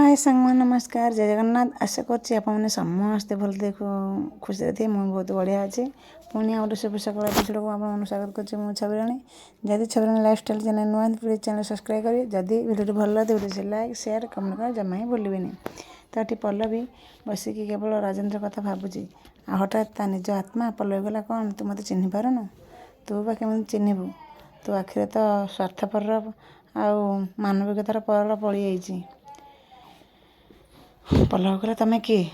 हाय साଙ୍ଗमान नमस्कार जय जगन्नाथ आशा करछि आपने समस्ते भल खुशी थे मुझे बहुत बढ़िया अच्छे पुणी आ गोटे शुभ सकाल एपिसोड को आप स्वागत करछि मु छबिराणी जदि छबिराणी लाइफस्टाइल चैनल नुआ प्लीज चैनल सब्सक्राइब करेंगे जदि वीडियो भल लगे वीडियो लाइक शेयर कमेंट कर जमा ही भूलें तो ये पल्लवी बसिकी केवल राजेन्द्र कथा भावुची आ हठात ता निज आत्मा पल्लवी गला कौन तू मत चिन्ह पारुनु तू बा केमी चिन्हबू तू आखिरे तो स्वार्थपर आउ मानविकतार पर पड़ी जाइए पल्लवी कहला तमें किए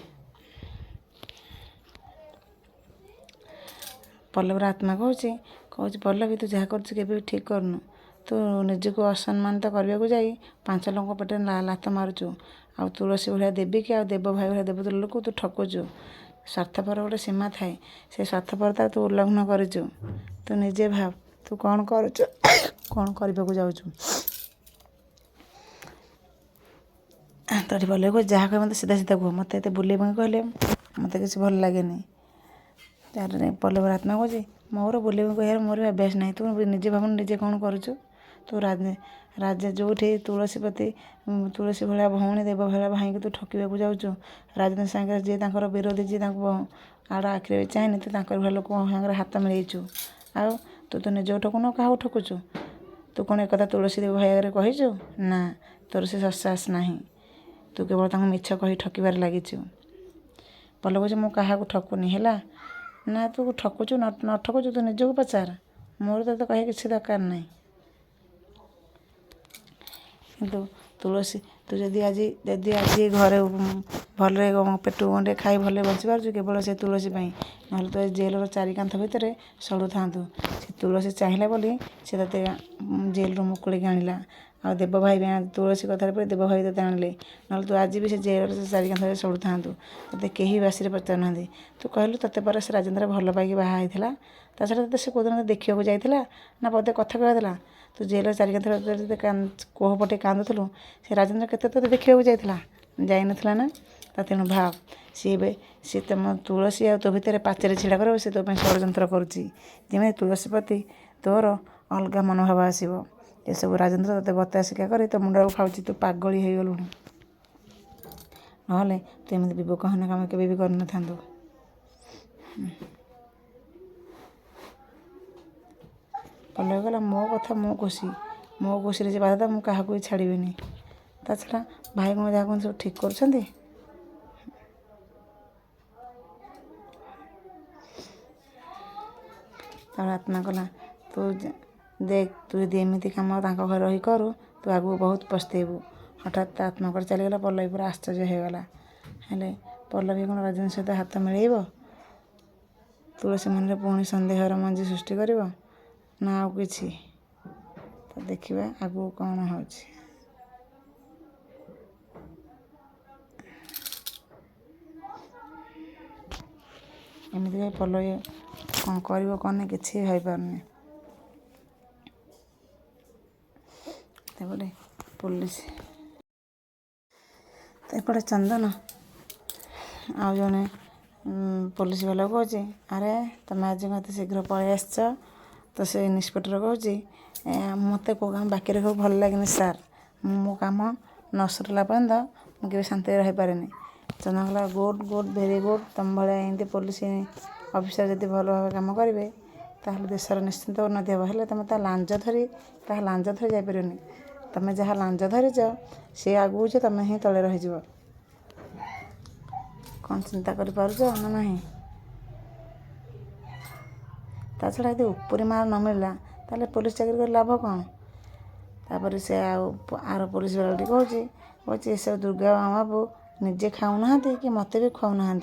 पल्लवीर आत्मा कहूँ पल्लवी तू जहाँ कर ठीक करनु तू निजक असम्मानित करने को जाई 5 लोक पेटे लात मारुचु आ तुलसी भाया देवी कि आ देव भाई भाया देवतुल्य लोक तू ठकुचु स्वार्थपर गोटे सीमा थाए से स्वार्थपरता तू उल्लंघन करूँ तू निजे भाव तू कौन करुचु कौन करने को जाऊँ तो पल्लवी को जहाँ कह मत सीधा सीधा कह मत ये बुले कहले मत किसी भल लगे तार पल्लवीर आत्मा कहे मोर बुले कह मोर अभ्यास ना तू निजे भाव निजे कौन करुचु तू राजा जो तुलसीपति तुलसी भाया भौणी देव भाया भाई तू ठकवा जाऊँ राजनीति सागर जी विरोधी जी आड़ आखिरी चाहनी तू लोक सागर हाथ मिलैचु आ तू निज ठकुन क्या ठकुचु तू कौन एक तुलसी देव भाई कहीचु ना तोर से ससास ना तू केवल मिछ कही ठकबार लगिचु पल्लवी कहे मुझे ठकुनी है ना तू ठकुचु न ठकुचु तू निजक पचार मोर तो कहे किसी दरकार ना किंतु तुलसी तू जदि आज घरे भल पेटू गंडे खाई भले बची पार्छु केवल से तुलसी ना तो जेल चारि कांथ भितर सड़ू था से तुलसी चाहिए बोली से ते जेल मुकुल आणला आ देव भाई भी तुलसी कथार पर देव भाई ते आणले ना तू आज भी से जेल चारि कांथ सड़ू था ते कहीं बासी पचार ना तू कहलु ते पर से राजेन्द्र भल पाई बाहा ता छड़ा ते कौन देखा जाइला ना पदे कथा कहला तू जेल चारि कांथ कोह पटे कांदुलु से राजेन्द्र केते तो देखा जाइला जाई नथिला ना ता तेणु भाव सी तुम तुलसी आ तो भितर पाचेरी छिड़ा कर से तो षड्यंत्र करुच्ची जमी तुलसीपति तोर अलग मनोभाव आसो ये सब राजेन्द्र ते बता शिक्षा कर तो मुंडा खाऊ तू पागली हो गलु ना तू एमती विवेकहीन काम के भी कर न था पल्लवी कहला मो कथा मो खुशी जे बाधा मुझे क्या छाड़बी ता छड़ा भाई को जहाँ सब ठीक कर आत्मा कला तू देख तू यदि एमती कम घर रही करू तू आगू बहुत पछतेबू हठात आत्मा कर चलीगला पल्लवी पूरा आश्चर्य होगला हेले पल्लवी कौन राजेन्द्र सहित हाथ मिलेब तुलसी मन पुणी सन्देहर मंजी सृष्टि कर ना आउ कि तो देखा आगू कौन हो एमती पल्लवी कौन कर कौन किसी हो पारनी तेपटे पुलिस एपटे चंदन आउ जड़े पुलिस वाला कहे अरे तुम आज मत शीघ्र पलि आस तो से इन्सपेक्टर कहे मत कौ काम बाकी रख भल लगे सार मो कम न सरला पर्यंत मुझे शांति रही पारे चंदन कहला गुड गुड भेरी गुड तुम भाया एमती पुलिस अफिसर जब भल भाव कम करेंगे ताहले देशर निश्चिंत उन्नति हे हेल्ले तुम लांज धरी लांज धरी जापर तुम जहाँ लांज धरीच सी आगू तुम ही तले रही कौन चिंता कर ना ना ता छड़ा यदि उपरी मार न मिलला ताले पुलिस चाकरी कर लाभ कौन तापर से आर पुलिस वाला कहूँ ये सब दुर्गा बाबू निजे खाऊना कि मत भी खुआना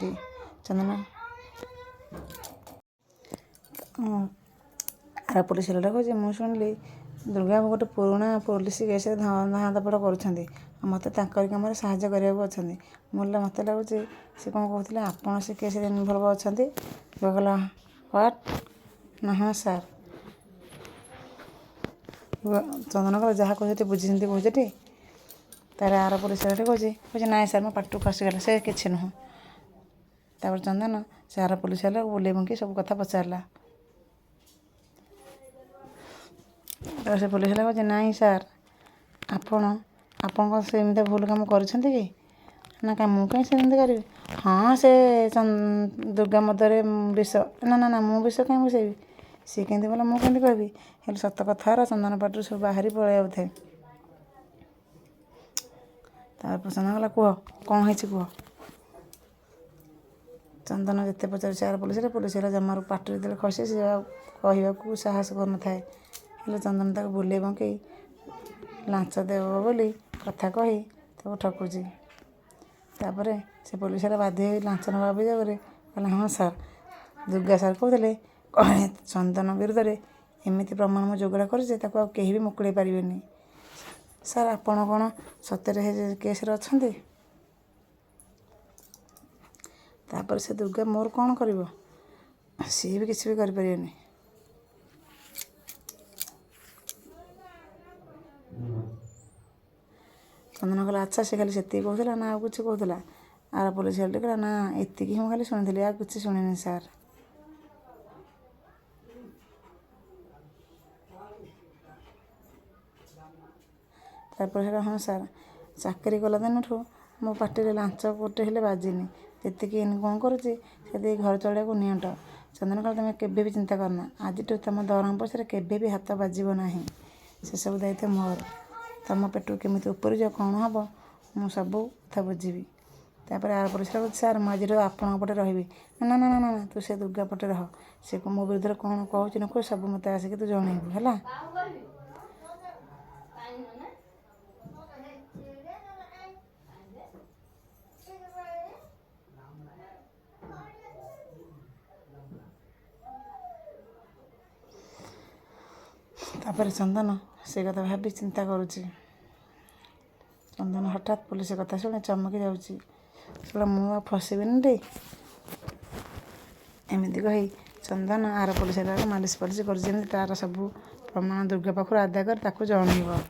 चंदन आर पुलिस वाला कहूँ मुझे शुणिली दुर्गा बाबू गोटे पुराणा पुलिस केस धाँधपड़ कर मत कम साहय करने अच्छा मुझे मत लगुच सी कौन कहते आपड़ से केस इनवल्व अच्छा कहला व्हाट ना हाँ सार चंदन कह जहाँ कहे बुझी कहे तार आर पुलिस कहे ना सार मो पाटू खसीगला से किसी नुह तापर चंदन से आर पुलिस वाला बुले बुंकी सब कथा पचारा से पुलिस वाला कहे ना सार आपण से भूल काम कर ନା କାଇଁ ମୁଁ କାହିଁ ସେମିତି କରିବି? ହଁ ସେ ଦୁର୍ଗା ମଦରେ ବିଷ, ନା ନା ନା ମୁଁ ବିଷ କାହିଁ ମିଶେଇବି? ସିଏ କେମିତି ବୋଲେ ମୁଁ କେମିତି କହିବି? ହେଲେ ସତ କଥା ହେରା ଚନ୍ଦନ ପାଟିରୁ ସବୁ ବାହାରି ପଳେଇ ଆଉଥାଏ। ତାପରେ ଚନ୍ଦନ କହିଲା କୁହ କ'ଣ ହେଇଛି କୁହ। ଚନ୍ଦନ ଯେତେ ପଚାରୁଛି ଆର ପୋଲିସରେ ଜମାରୁ ପାଟିରୁ ଯେତେବେଳେ ଖସେ ସେ ଆଉ କହିବାକୁ ସାହସ କରୁନଥାଏ। ହେଲେ ଚନ୍ଦନ ତାକୁ ବୁଲେଇ ବଙ୍କେଇ ଲାଞ୍ଚ ଦେବ ବୋଲି କଥା କହି ତାକୁ ଠକୁଛି। ତାପରେ ସେ ପୋଲିସରେ ବାଧ୍ୟ ହୋଇ ଲାଞ୍ଚ ନେବା ଅଭିଯୋଗରେ କହିଲା ହଁ ସାର୍, ଦୁର୍ଗା ସାର୍ କହୁଥିଲେ ଚନ୍ଦନ ବିରୁଦ୍ଧରେ ଏମିତି ପ୍ରମାଣ ମୁଁ ଯୋଗାଡ଼ କରିଛି ତାକୁ ଆଉ କେହି ବି ମୁକୁଳେଇ ପାରିବେନି। ସାର୍ ଆପଣ କ'ଣ ସତରେ ସେ କେସ୍ରେ ଅଛନ୍ତି? ତାପରେ ସେ ଦୁର୍ଗା ମୋର କ'ଣ କରିବ? ସିଏ ବି କିଛି ବି କରିପାରିବେନି। ଚନ୍ଦନ କହିଲା ଆଚ୍ଛା ସେ ଖାଲି ସେତିକି କହୁଥିଲା ନା ଆଉ କିଛି କହୁଥିଲା? ଆର ପୋଲିସ ହେଲେ କହିଲା ନା ଏତିକି ହିଁ ମୁଁ ଖାଲି ଶୁଣିଥିଲି, ଆଉ କିଛି ଶୁଣିନି ସାର୍। ତାପରେ ହେଲା ହଁ ସାର୍, ଚାକିରି କଲା ଦିନଠୁ ମୋ ପାଟିରେ ଲାଞ୍ଚ ଗୋଟେ ହେଲେ ବାଜିନି। ଯେତିକି ଇନକମ୍ କରୁଛି ସେତିକି ଘର ଚଳିବାକୁ ନିଅଣ୍ଟ। ଚନ୍ଦନ କହିଲା ତୁମେ କେବେ ବି ଚିନ୍ତା କରନା, ଆଜିଠୁ ତୁମ ଦରମା ପଇସାରେ କେବେ ବି ହାତ ବାଜିବ ନାହିଁ। ସେସବୁ ଦାୟିତ୍ୱ ମୋର। ତୁମ ପେଟକୁ କେମିତି ଉପରିଯିବ କ'ଣ ହେବ ମୁଁ ସବୁ କଥା ବୁଝିବି। ତାପରେ ଆର ପୋଲିସଟା କହୁଛି ସାର୍ ମୁଁ ଆଜିଠୁ ଆପଣଙ୍କ ପଟେ ରହିବି। ନା ନା ନା ନା ତୁ ସେ ଦୁର୍ଗା ପଟେ ରହ। ସେ ମୋ ବିରୁଦ୍ଧରେ କ'ଣ କହୁଛି ନ କହୁଛି ସବୁ ମୋତେ ଆସିକି ତୁ ଜଣେଇବୁ ହେଲା। ତାପରେ ଚନ୍ଦନ ସେ କଥା ଭାବି ଚିନ୍ତା କରୁଛି। ଚନ୍ଦନ ହଠାତ୍ ପୋଲିସ କଥା ଶୁଣି ଚମକି ଯାଉଛି। କହିଲା ମୁଁ ଆଉ ଫସିବିନି ରେ। ଏମିତି କହି ଚନ୍ଦନ ଆର ପୋଲିସଟାକୁ ମାଲିସ କରୁଛି ଯେମିତି ତାର ସବୁ ପ୍ରମାଣ ଦୁର୍ଗା ପାଖରୁ ଆଦାୟ କରି ତାକୁ ଜଣେଇବ।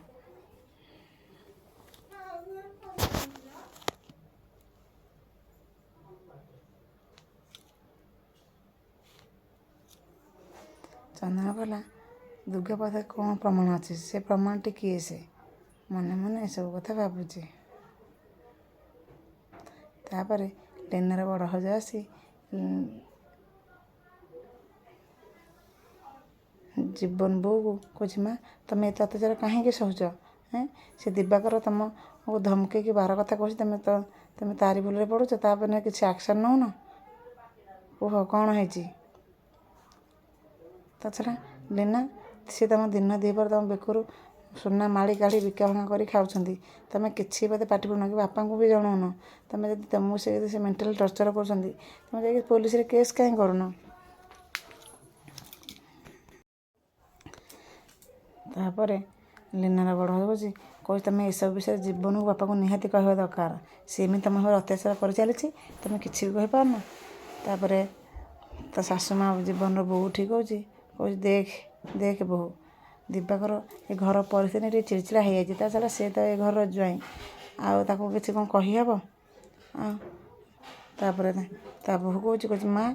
ଚନ୍ଦନ କହିଲା ଦୁର୍ଗା ପାଖରେ କ'ଣ ପ୍ରମାଣ ଅଛି? ସେ ପ୍ରମାଣଟି କିଏ ସେ? ମନେ ମନେ ଏସବୁ କଥା ଭାବୁଛି। ତାପରେ ଲେନାର ବଡ଼ ଭାଉଜ ଆସି ଜୀବନ ବୋଉକୁ କହୁଛି ମା ତୁମେ ଏତେ ଅତ୍ୟାଚାର କାହିଁକି ସହୁଛ? ସେ ଦିବାକର ତୁମକୁ ଧମକେଇକି ବାର କଥା କହୁଛି, ତୁମେ ତାରି ଭୁଲରେ ପଡ଼ୁଛ, ତାପରେ କିଛି ଆକ୍ସନ୍ ନେଉନ? କୁହ କ'ଣ ହେଇଛି? ତାଛଡ଼ା ଲେନା ସିଏ ତୁମ ଦିନ ଦ୍ୱିପହରେ ତୁମ ବେକରୁ ସୁନା ମାଳି କାଢ଼ି ବିକା ଭଙ୍ଗା କରି ଖାଉଛନ୍ତି। ତୁମେ କିଛି ବୋଧେ ପାଟି କରୁନ କି ବାପାଙ୍କୁ ବି ଜଣାଉନ। ତୁମେ ଯଦି ତୁମକୁ ସେ ମେଣ୍ଟାଲି ଟର୍ଚର୍ କରୁଛନ୍ତି ତୁମେ ଯାଇକି ପୋଲିସରେ କେସ୍ କାହିଁ କରୁନ? ତାପରେ ଲିନାର ବଡ଼ ଭାଉଜ କହୁଛି ତୁମେ ଏସବୁ ବିଷୟରେ ଜୀବନକୁ ବାପାକୁ ନିହାତି କହିବା ଦରକାର। ସେ ଏମିତି ତୁମ ଘରେ ଅତ୍ୟାଚାର କରିଚାଲିଛି ତୁମେ କିଛି ବି କହିପାରୁନ। ତାପରେ ତା ଶାଶୁ ମା ଜୀବନର ବୋଉ ଠିକ୍ କହୁଛି ଦେଖ ବୋହୂ, ଦିବାକର ଏ ଘର ପରିସ୍ଥିତି ଟିକେ ଚିଡ଼ଚିଡ଼ା ହେଇଯାଇଛି। ତା ଛଡ଼ା ସେ ତ ଏ ଘରର ଜ୍ୱାଇଁ, ଆଉ ତାକୁ କିଛି କ'ଣ କହିହେବ? ତାପରେ ତା ବୋହୂ କହୁଛି ମା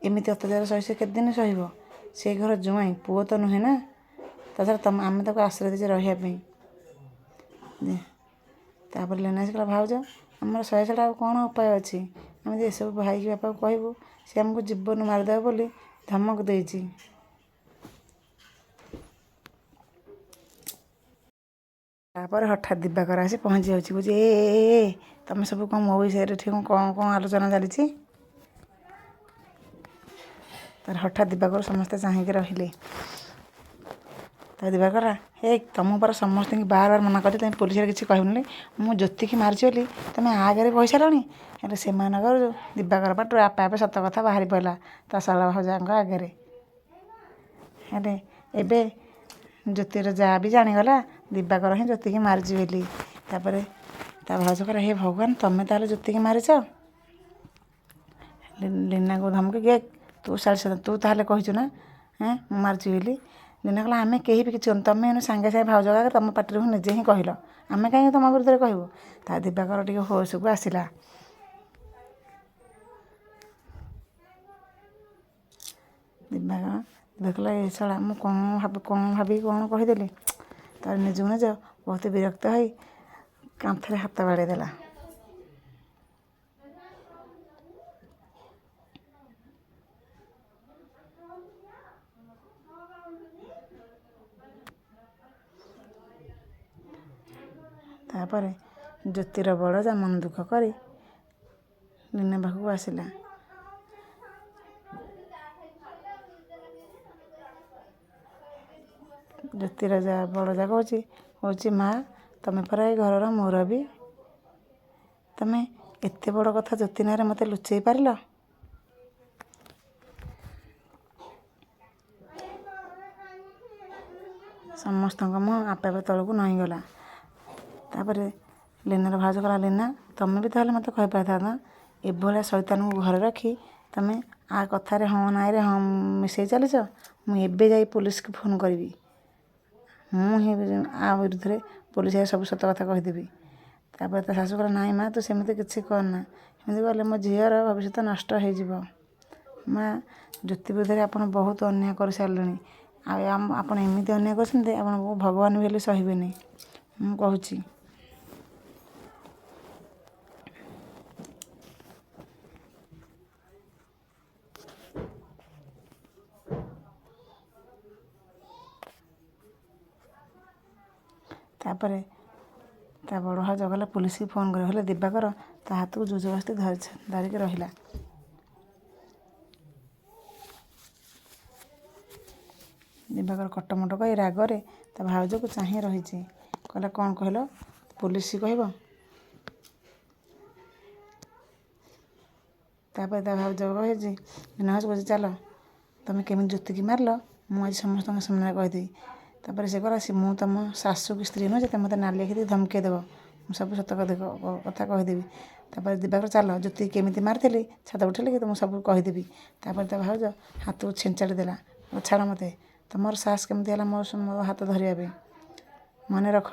ଏମିତି ଅତ୍ୟାଚାର ସହି ସେ କେତେ ଦିନ ସହିବ? ସେ ଘର ଜ୍ୱାଇଁ, ପୁଅ ତ ନୁହେଁ ନା। ତାଛଡ଼ା ଆମେ ତାକୁ ଆଶ୍ରୟ ଦେଇଛେ ରହିବା ପାଇଁ। ତାପରେ ଲେନା କହିଲା ଭାଉଜ ଆମର ଶହେ ଛଡ଼ା ଆଉ କ'ଣ ଉପାୟ ଅଛି? ଆମେ ଯଦି ଏସବୁ ଭାଇକି ବାପାକୁ କହିବୁ ସେ ଆମକୁ ଜୀବନରୁ ମାରିଦେବ ବୋଲି ଧମକ ଦେଇଛି। ତାପରେ ହଠାତ୍ ଦିବାକର ଆସି ପହଞ୍ଚି ଯାଉଛି। କହୁଛି ଏ ତମେ ସବୁ କ'ଣ ମୋ ବିଷୟରେ ଏଠି କ'ଣ ଆଲୋଚନା ଚାଲିଛି? ତାର ହଠାତ୍ ଦିବାକର ସମସ୍ତେ ଚାହିଁକି ରହିଲେ। ତା ଦିବାକର ତମକୁ ପରା ସମସ୍ତଙ୍କୁ ବାର ମନା କରିଛି ତୁମେ ପୋଲିସରେ କିଛି କହିବୁନି। ମୁଁ ଜ୍ୟୋତିକି ମାରିଛି ବୋଲି ତୁମେ ଆଗରେ କହିସାରିଲଣି। ହେଲେ ସେମାନଙ୍କର ଦିବାକର ପାଟିରୁ ଆପେ ଆପେ ସତ କଥା ବାହାରି ପଡ଼ିଲା ତା ଶାଳ ଭାଉଜାଙ୍କ ଆଗରେ। ହେଲେ ଏବେ ଜ୍ୟୋତିର ଯାହା ବି ଜାଣିଗଲା ଦିବାକର ହିଁ ଜ୍ୟୋତିକି ମାରିଛି ବୋଲି। ତାପରେ ତା ଭାଉଜ କହିଲା ହେ ଭଗବାନ ତୁମେ ତାହେଲେ ଜ୍ୟୋତିକି ମାରିଛ? ଲିନାକୁ ଧମକି ତୁ ତାହେଲେ କହିଛୁ ନା ମୁଁ ମାରିଛି ବୋଲି? ଲିନା କହିଲା ଆମେ କେହି ବି କିଛି କରୁନୁ, ତୁମେ ସାଙ୍ଗେ ସାଙ୍ଗେ ଭାଉଜ ଆଗରେ ତୁମ ପାଟିରୁ ନିଜେ ହିଁ କହିଲ, ଆମେ କାହିଁକି ତୁମ ବିରୁଦ୍ଧରେ କହିବୁ? ତା ଦିବାକର ଟିକେ ହୋସକୁ ଆସିଲା। ଦିବାକର ଦେଖିଲା ଏ ଶଳା ମୁଁ କ'ଣ ଭାବିକି କ'ଣ କହିଦେଲି। ତାର ନିଜକୁ ନିଜ ବହୁତ ବିରକ୍ତ ହୋଇ କାନ୍ଥରେ ହାତ ବାଡ଼େଇ ଦେଲା। ତାପରେ ଜ୍ୟୋତିର ବଡ଼ଜା ମନ ଦୁଃଖ କରି ଲିନା ପାଖକୁ ଆସିଲା। ଜ୍ୟୋତିର ବଡ଼ଜା କହୁଛି ମା, ତମେ ପରା ଏ ଘରର ମୁରବୀ, ତମେ ଏତେ ବଡ଼ କଥା ଜ୍ୟୋତି ନାଁରେ ମୋତେ ଲୁଚେଇ ପାରିଲ? ସମସ୍ତଙ୍କ ମୁହଁ ଆପେ ଆପେ ତଳକୁ ନଇଁଗଲା। ତାପରେ ଲିନାର ଭାଉଜ କହିଲା, ଲିନା, ତମେ ବି ତାହେଲେ ମୋତେ କହିପାରିଥାନ୍ତ, ଏଭଳିଆ ଶୈତାନକୁ ଘରେ ରଖି ତମେ ଆ କଥାରେ ହଁ ନାଁରେ ହଁ ମିଶାଇ ଚାଲିଛ। ମୁଁ ଏବେ ଯାଇ ପୋଲିସକୁ ଫୋନ୍ କରିବି। ମୁଁ ହିଁ ଆ ବିରୁଦ୍ଧରେ ପୋଲିସରେ ସବୁ ସତ କଥା କହିଦେବି। ତାପରେ ତା ଶାଶୁ କହିଲା, ନାଇଁ ମା, ତୁ ସେମିତି କିଛି କରନା, ସେମିତି କଲେ ମୋ ଝିଅର ଭବିଷ୍ୟତ ନଷ୍ଟ ହେଇଯିବ। ମା, ଜ୍ୟୋତି ବିରୁଦ୍ଧରେ ଆପଣ ବହୁତ ଅନ୍ୟାୟ କରିସାରିଲେଣି, ଆଉ ଆପଣ ଏମିତି ଅନ୍ୟାୟ କରୁଛନ୍ତି, ଆପଣଙ୍କୁ ଭଗବାନ ବି ହେଲେ ସହିବେନି। ମୁଁ କହୁଛି। ତାପରେ ତା ବଡ଼ ଭାଉଜ ଗଲା ପୋଲିସକୁ ଫୋନ୍ କରି, ହେଲେ ଦିବାକର ତା ହାତକୁ ଜୋରଜବରଦସ୍ତି ଧରିକି ରହିଲା। ଦିବାକର କଟମଟ କରି ରାଗରେ ତା ଭାଉଜକୁ ଚାହିଁ ରହିଛି। କହିଲା, କ'ଣ କହିଲ? ପୋଲିସ କହିବ? ତାପରେ ତା ଭାଉଜ କହିଛି, ଲିନା ଭାଉଜ କହୁଛି, ଚାଲ, ତମେ କେମିତି ଜ୍ୟୋତିକି ମାରିଲ ମୁଁ ଆଜି ସମସ୍ତଙ୍କ ସାମ୍ନାରେ କହିଦେବି। ତାପରେ ସେ କହିଲା, ମୁଁ ତମ ଶାଶୁ କି ସ୍ତ୍ରୀ ନୁହେଁ ଯେ ତମେ ମୋତେ ନାଲି ଆଖି ଦେଇ ଧମକେଇ ଦେବ। ମୁଁ ସବୁ ସତ କଥା କହିଦେବି। ତାପରେ ଦିବାକର, ଚାଲ, ଜ୍ୟୋତିକି କେମିତି ମାରିଥିଲି ଛାତ ଉଠେଇଲି କି ମୁଁ ସବୁ କହିଦେବି। ତାପରେ ତା ଭାଉଜ ହାତକୁ ଛିଞ୍ଚାଡ଼ି ଦେଲା। ଛାଡ଼ ମୋତେ, ତମର ସାହସ କେମିତି ହେଲା ମୋ ହାତ ଧରିବା ପାଇଁ? ମନେ ରଖ,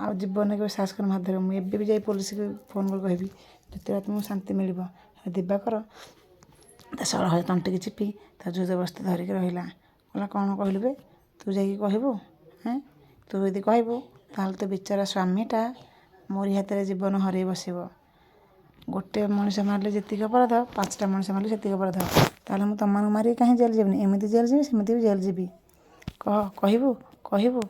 ଆଉ ଜୀବନରେ କେବେ ସାହସ କରି ହାତ ଧରିବ। ମୁଁ ଏବେ ବି ଯାଇ ପୋଲିସକୁ ଫୋନ୍ କରି କହିବି, ଯେତେବେଳେ ତୁମକୁ ଶାନ୍ତି ମିଳିବ। ଦିବାକର ତା ସଳହ ତଣ୍ଟିକି ଚିପି ତା ଜୋରଜବରଦସ୍ତି ଧରିକି ରହିଲା। କହିଲା, କ'ଣ କହିଲୁ ବେ? ତୁ ଯାଇକି କହିବୁ? ତୁ ଯଦି କହିବୁ ତାହେଲେ ତୋ ବିଚରା ସ୍ୱାମୀଟା ମୋରି ହାତରେ ଜୀବନ ହରେଇ ବସିବ। ଗୋଟେ ମଣିଷ ମାରିଲେ ଯେତିକି ଅପରାଧ, 5ଟା ମଣିଷ ମାରିଲେ ସେତିକି ଅପରାଧ। ତାହେଲେ ମୁଁ ତମମାନଙ୍କୁ ମାରିକି କାହିଁ ଜେଲ୍ ଯିବିନି? ଏମିତି ଜେଲ୍ ଯିବି, ସେମିତି ବି ଜେଲ୍ ଯିବି। କହିବୁ?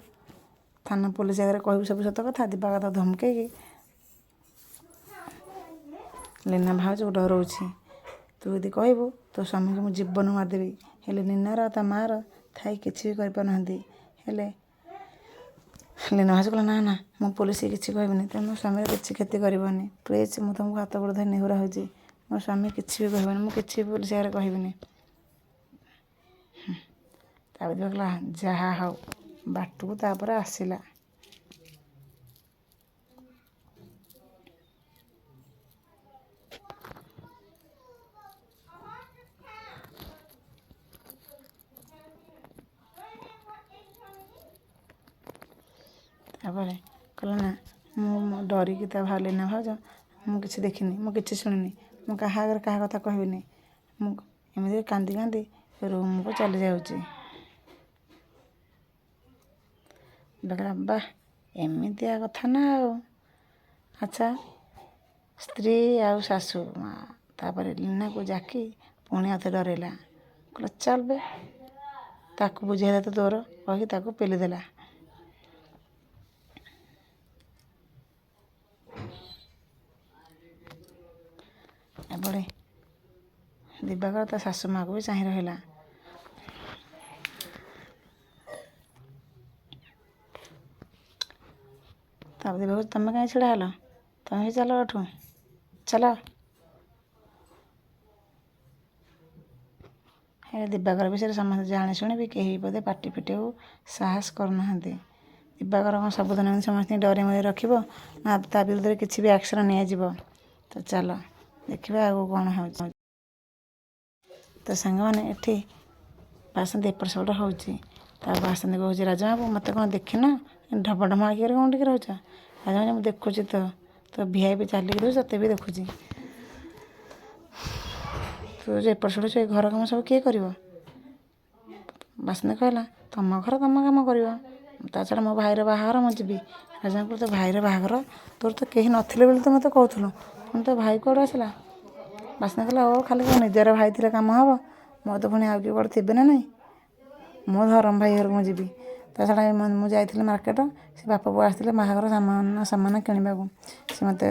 ଥାନା ପୋଲିସ ଆଗରେ କହିବୁ ସବୁ ସତ କଥା। ଦିବାକର ତାକୁ ଧମକେଇକି ଲିନା ଭାଉଜକୁ ଡରଉଛି। ତୁ ଯଦି କହିବୁ ତୋ ସ୍ୱାମୀକୁ ମୁଁ ଜୀବନ ମାରିଦେବି। ହେଲେ ଲିନାର ତା ମାଆର ଥାଇ କିଛି ବି କରିପାରୁନାହାନ୍ତି। ହେଲେ ଲିନା ଭାଉଜ କହିଲା, ନା, ମୁଁ ପୋଲିସକୁ କିଛି କହିବିନି, ତେଣୁ ମୋ ସ୍ୱାମୀର କିଛି କ୍ଷତି କରିବନି। ପ୍ଲିଜ୍, ମୁଁ ତୁମକୁ ହାତ ଗୋଡ଼ ଧରି ନେହୁରା ହେଉଛି। ମୋ ସ୍ୱାମୀ କିଛି ବି କହିବନି, ମୁଁ କିଛି ବି ପୋଲିସ ଆଗରେ କହିବିନି। ତାପରେ କହିଲା, ଯାହା ହଉ, ବାଟକୁ ତାପରେ ଆସିଲା। ତାପରେ କହିଲା, ନା, ମୁଁ ଡରିକି ଲିନା ଭାଉଜ, ମୁଁ କିଛି ଦେଖିନି, ମୁଁ କିଛି ଶୁଣିନି, ମୁଁ କାହା ଆଗରେ କାହା କଥା କହିବିନି। ମୁଁ ଏମିତି କାନ୍ଦି କାନ୍ଦି ରୁମ୍କୁ ଚାଲି ଯାଉଛି। କହିଲା, ବାଃ, ଏମିତିଆ କଥା ନା ଆଉ। ଆଚ୍ଛା, ସ୍ତ୍ରୀ ଆଉ ଶାଶୁ ମା। ତାପରେ ଲିନାକୁ ଜାକି ପୁଣି ଆଉଥରେ ଡରେଇଲା। କହିଲା, ଚାଲ ବେ, ତାକୁ ବୁଝେଇବା ତ ତୋର, କହିକି ତାକୁ ପେଲି ଦେଲା। ଏପଟେ ଦିବାକର ତା ଶାଶୁ ମାଆକୁ ବି ଚାହିଁ ରହିଲା। ତାପରେ ଦିବାକର, ତମେ କାହିଁ ଛିଡ଼ା ହେଲ? ତମେ ବି ଚାଲ ଏଠୁ, ଚାଲ। ହେଲେ ଦିବାକର ବିଷୟରେ ସମସ୍ତେ ଜାଣି ଶୁଣିବି କେହି ବୋଧେ ପାଟି ଫିଟେଇବାକୁ ସାହସ କରୁନାହାନ୍ତି। ଦିବାକର କ'ଣ ସବୁଦିନ ଏମିତି ସମସ୍ତଙ୍କୁ ଡରି ମରି ରଖିବ, ନା ତା ବିରୁଦ୍ଧରେ କିଛି ବି ଆକ୍ସନ୍ ନିଆଯିବ? ତ ଚାଲ ଦେଖିବା ଆଗକୁ କ'ଣ ହେଉଛି। ତ ସାଙ୍ଗମାନେ ଏଠି ବାସନ୍ତୀ ଏପଟ ସେପଟ ହେଉଛି। ତା ବାସନ୍ତୀ କହୁଛି, ରାଜମାବୁ, ମୋତେ କ'ଣ ଦେଖିନ? ଢମ ଢମ ଆଖିରେ କ'ଣ ଟିକେ ରହୁଛ? ରାଜମାବୁ, ମୁଁ ଦେଖୁଛି ତ VIP ଚାଲିକି ରହୁଛି, ତତେ ବି ଦେଖୁଛି। ତୁ ଯେ ଏପଟ ସେପଟ ଏ ଘର କାମ ସବୁ କିଏ କରିବ? ବାସନ୍ତୀ କହିଲା, ତମ ଘର ତମ କାମ କରିବ, ତା ଛଡ଼ା ମୋ ଭାଇର ବାହାଘର ମୁଁ ଯିବି। ରାଜମାବୁ କହିଲା, ତୋ ଭାଇର ବାହାଘର? ତୋର ତ କେହି ନଥିଲେ ବୋଲି ତୁ ମୋତେ କହୁଥିଲୁ, ପୁଣି ତୋ ଭାଇ କୁଆଡ଼ୁ ଆସିଲା? ବାସନ୍ତୀ କହିଲା, ଖାଲି ମୋ ନିଜର ଭାଇ ଥିଲେ କାମ ହେବ, ମୋର ତ ପୁଣି ଆଉ କିଏ କୁଆଡ଼େ ଥିବେ ନା ନାହିଁ। ମୋ ଧରମ ଭାଇ ଘରକୁ ମୁଁ ଯିବି। ତା ଛଡ଼ା ମୁଁ ଯାଇଥିଲି ମାର୍କେଟ, ସେ ବାପ ପୁଅ ଆସିଥିଲେ ବାହାଘର ସାମାନ କିଣିବାକୁ। ସେ ମୋତେ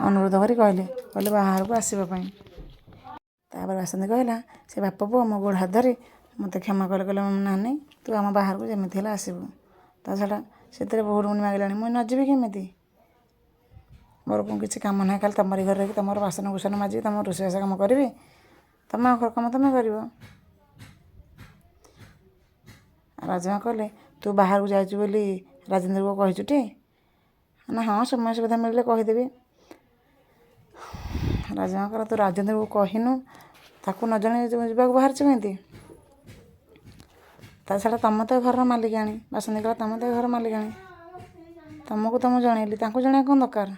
ଅନୁରୋଧ କରି କହିଲେ ବାହାରକୁ ଆସିବା ପାଇଁ। ତାପରେ ବାସନ୍ତୀ କହିଲା ସେ ବାପ ପୁଅ ମୋ ଗୋଡ଼ ହାତ ଧରି ମୋତେ କ୍ଷମା କଲେ, କହିଲେ ନାନୀ ତୁ ଆମ ବାହାରକୁ ଯେମିତି ହେଲେ ଆସିବୁ। ତା ଛଡ଼ା ସେଥିରେ ବହୁତ ଗୁଣି ମାଗିଲାଣି, ମୁଁ ନ ଯିବି କେମିତି? ମୋର କିଛି କାମ ନାହିଁ, ଖାଲି ତମରି ଘରେ ରହିକି ତମର ବାସନ କୁସନ ମାଜିବି, ତମ ରୋଷେଇବାସ କାମ କରିବି, ତମ ଘର କାମ ତମେ କରିବ। ରାଜମା କହିଲେ ତୁ ବାହାରକୁ ଯାଇଛୁ ବୋଲି ରାଜେନ୍ଦ୍ରକୁ କହିଛୁ ଟି? ନା ହଁ ସମୟ ସୁବିଧା ମିଳିଲେ କହିଦେବି। ରାଜମା କହିଲା ତୁ ରାଜେନ୍ଦ୍ରକୁ କହିନୁ, ତାକୁ ନ ଜଣେଇ ଯିବାକୁ ବାହାରିଛୁ କେମିତି? ତା ଛଡ଼ା ତମେ ତ ଘରର ମାଲିକାଣୀ। ବାସନ୍ତୀ କହିଲା ତମେ ତ ଘର ମାଲିକାଣୀ, ତମକୁ ତ ମୁଁ ଜଣେଇଲି, ତାଙ୍କୁ ଜଣେଇବା କ'ଣ ଦରକାର?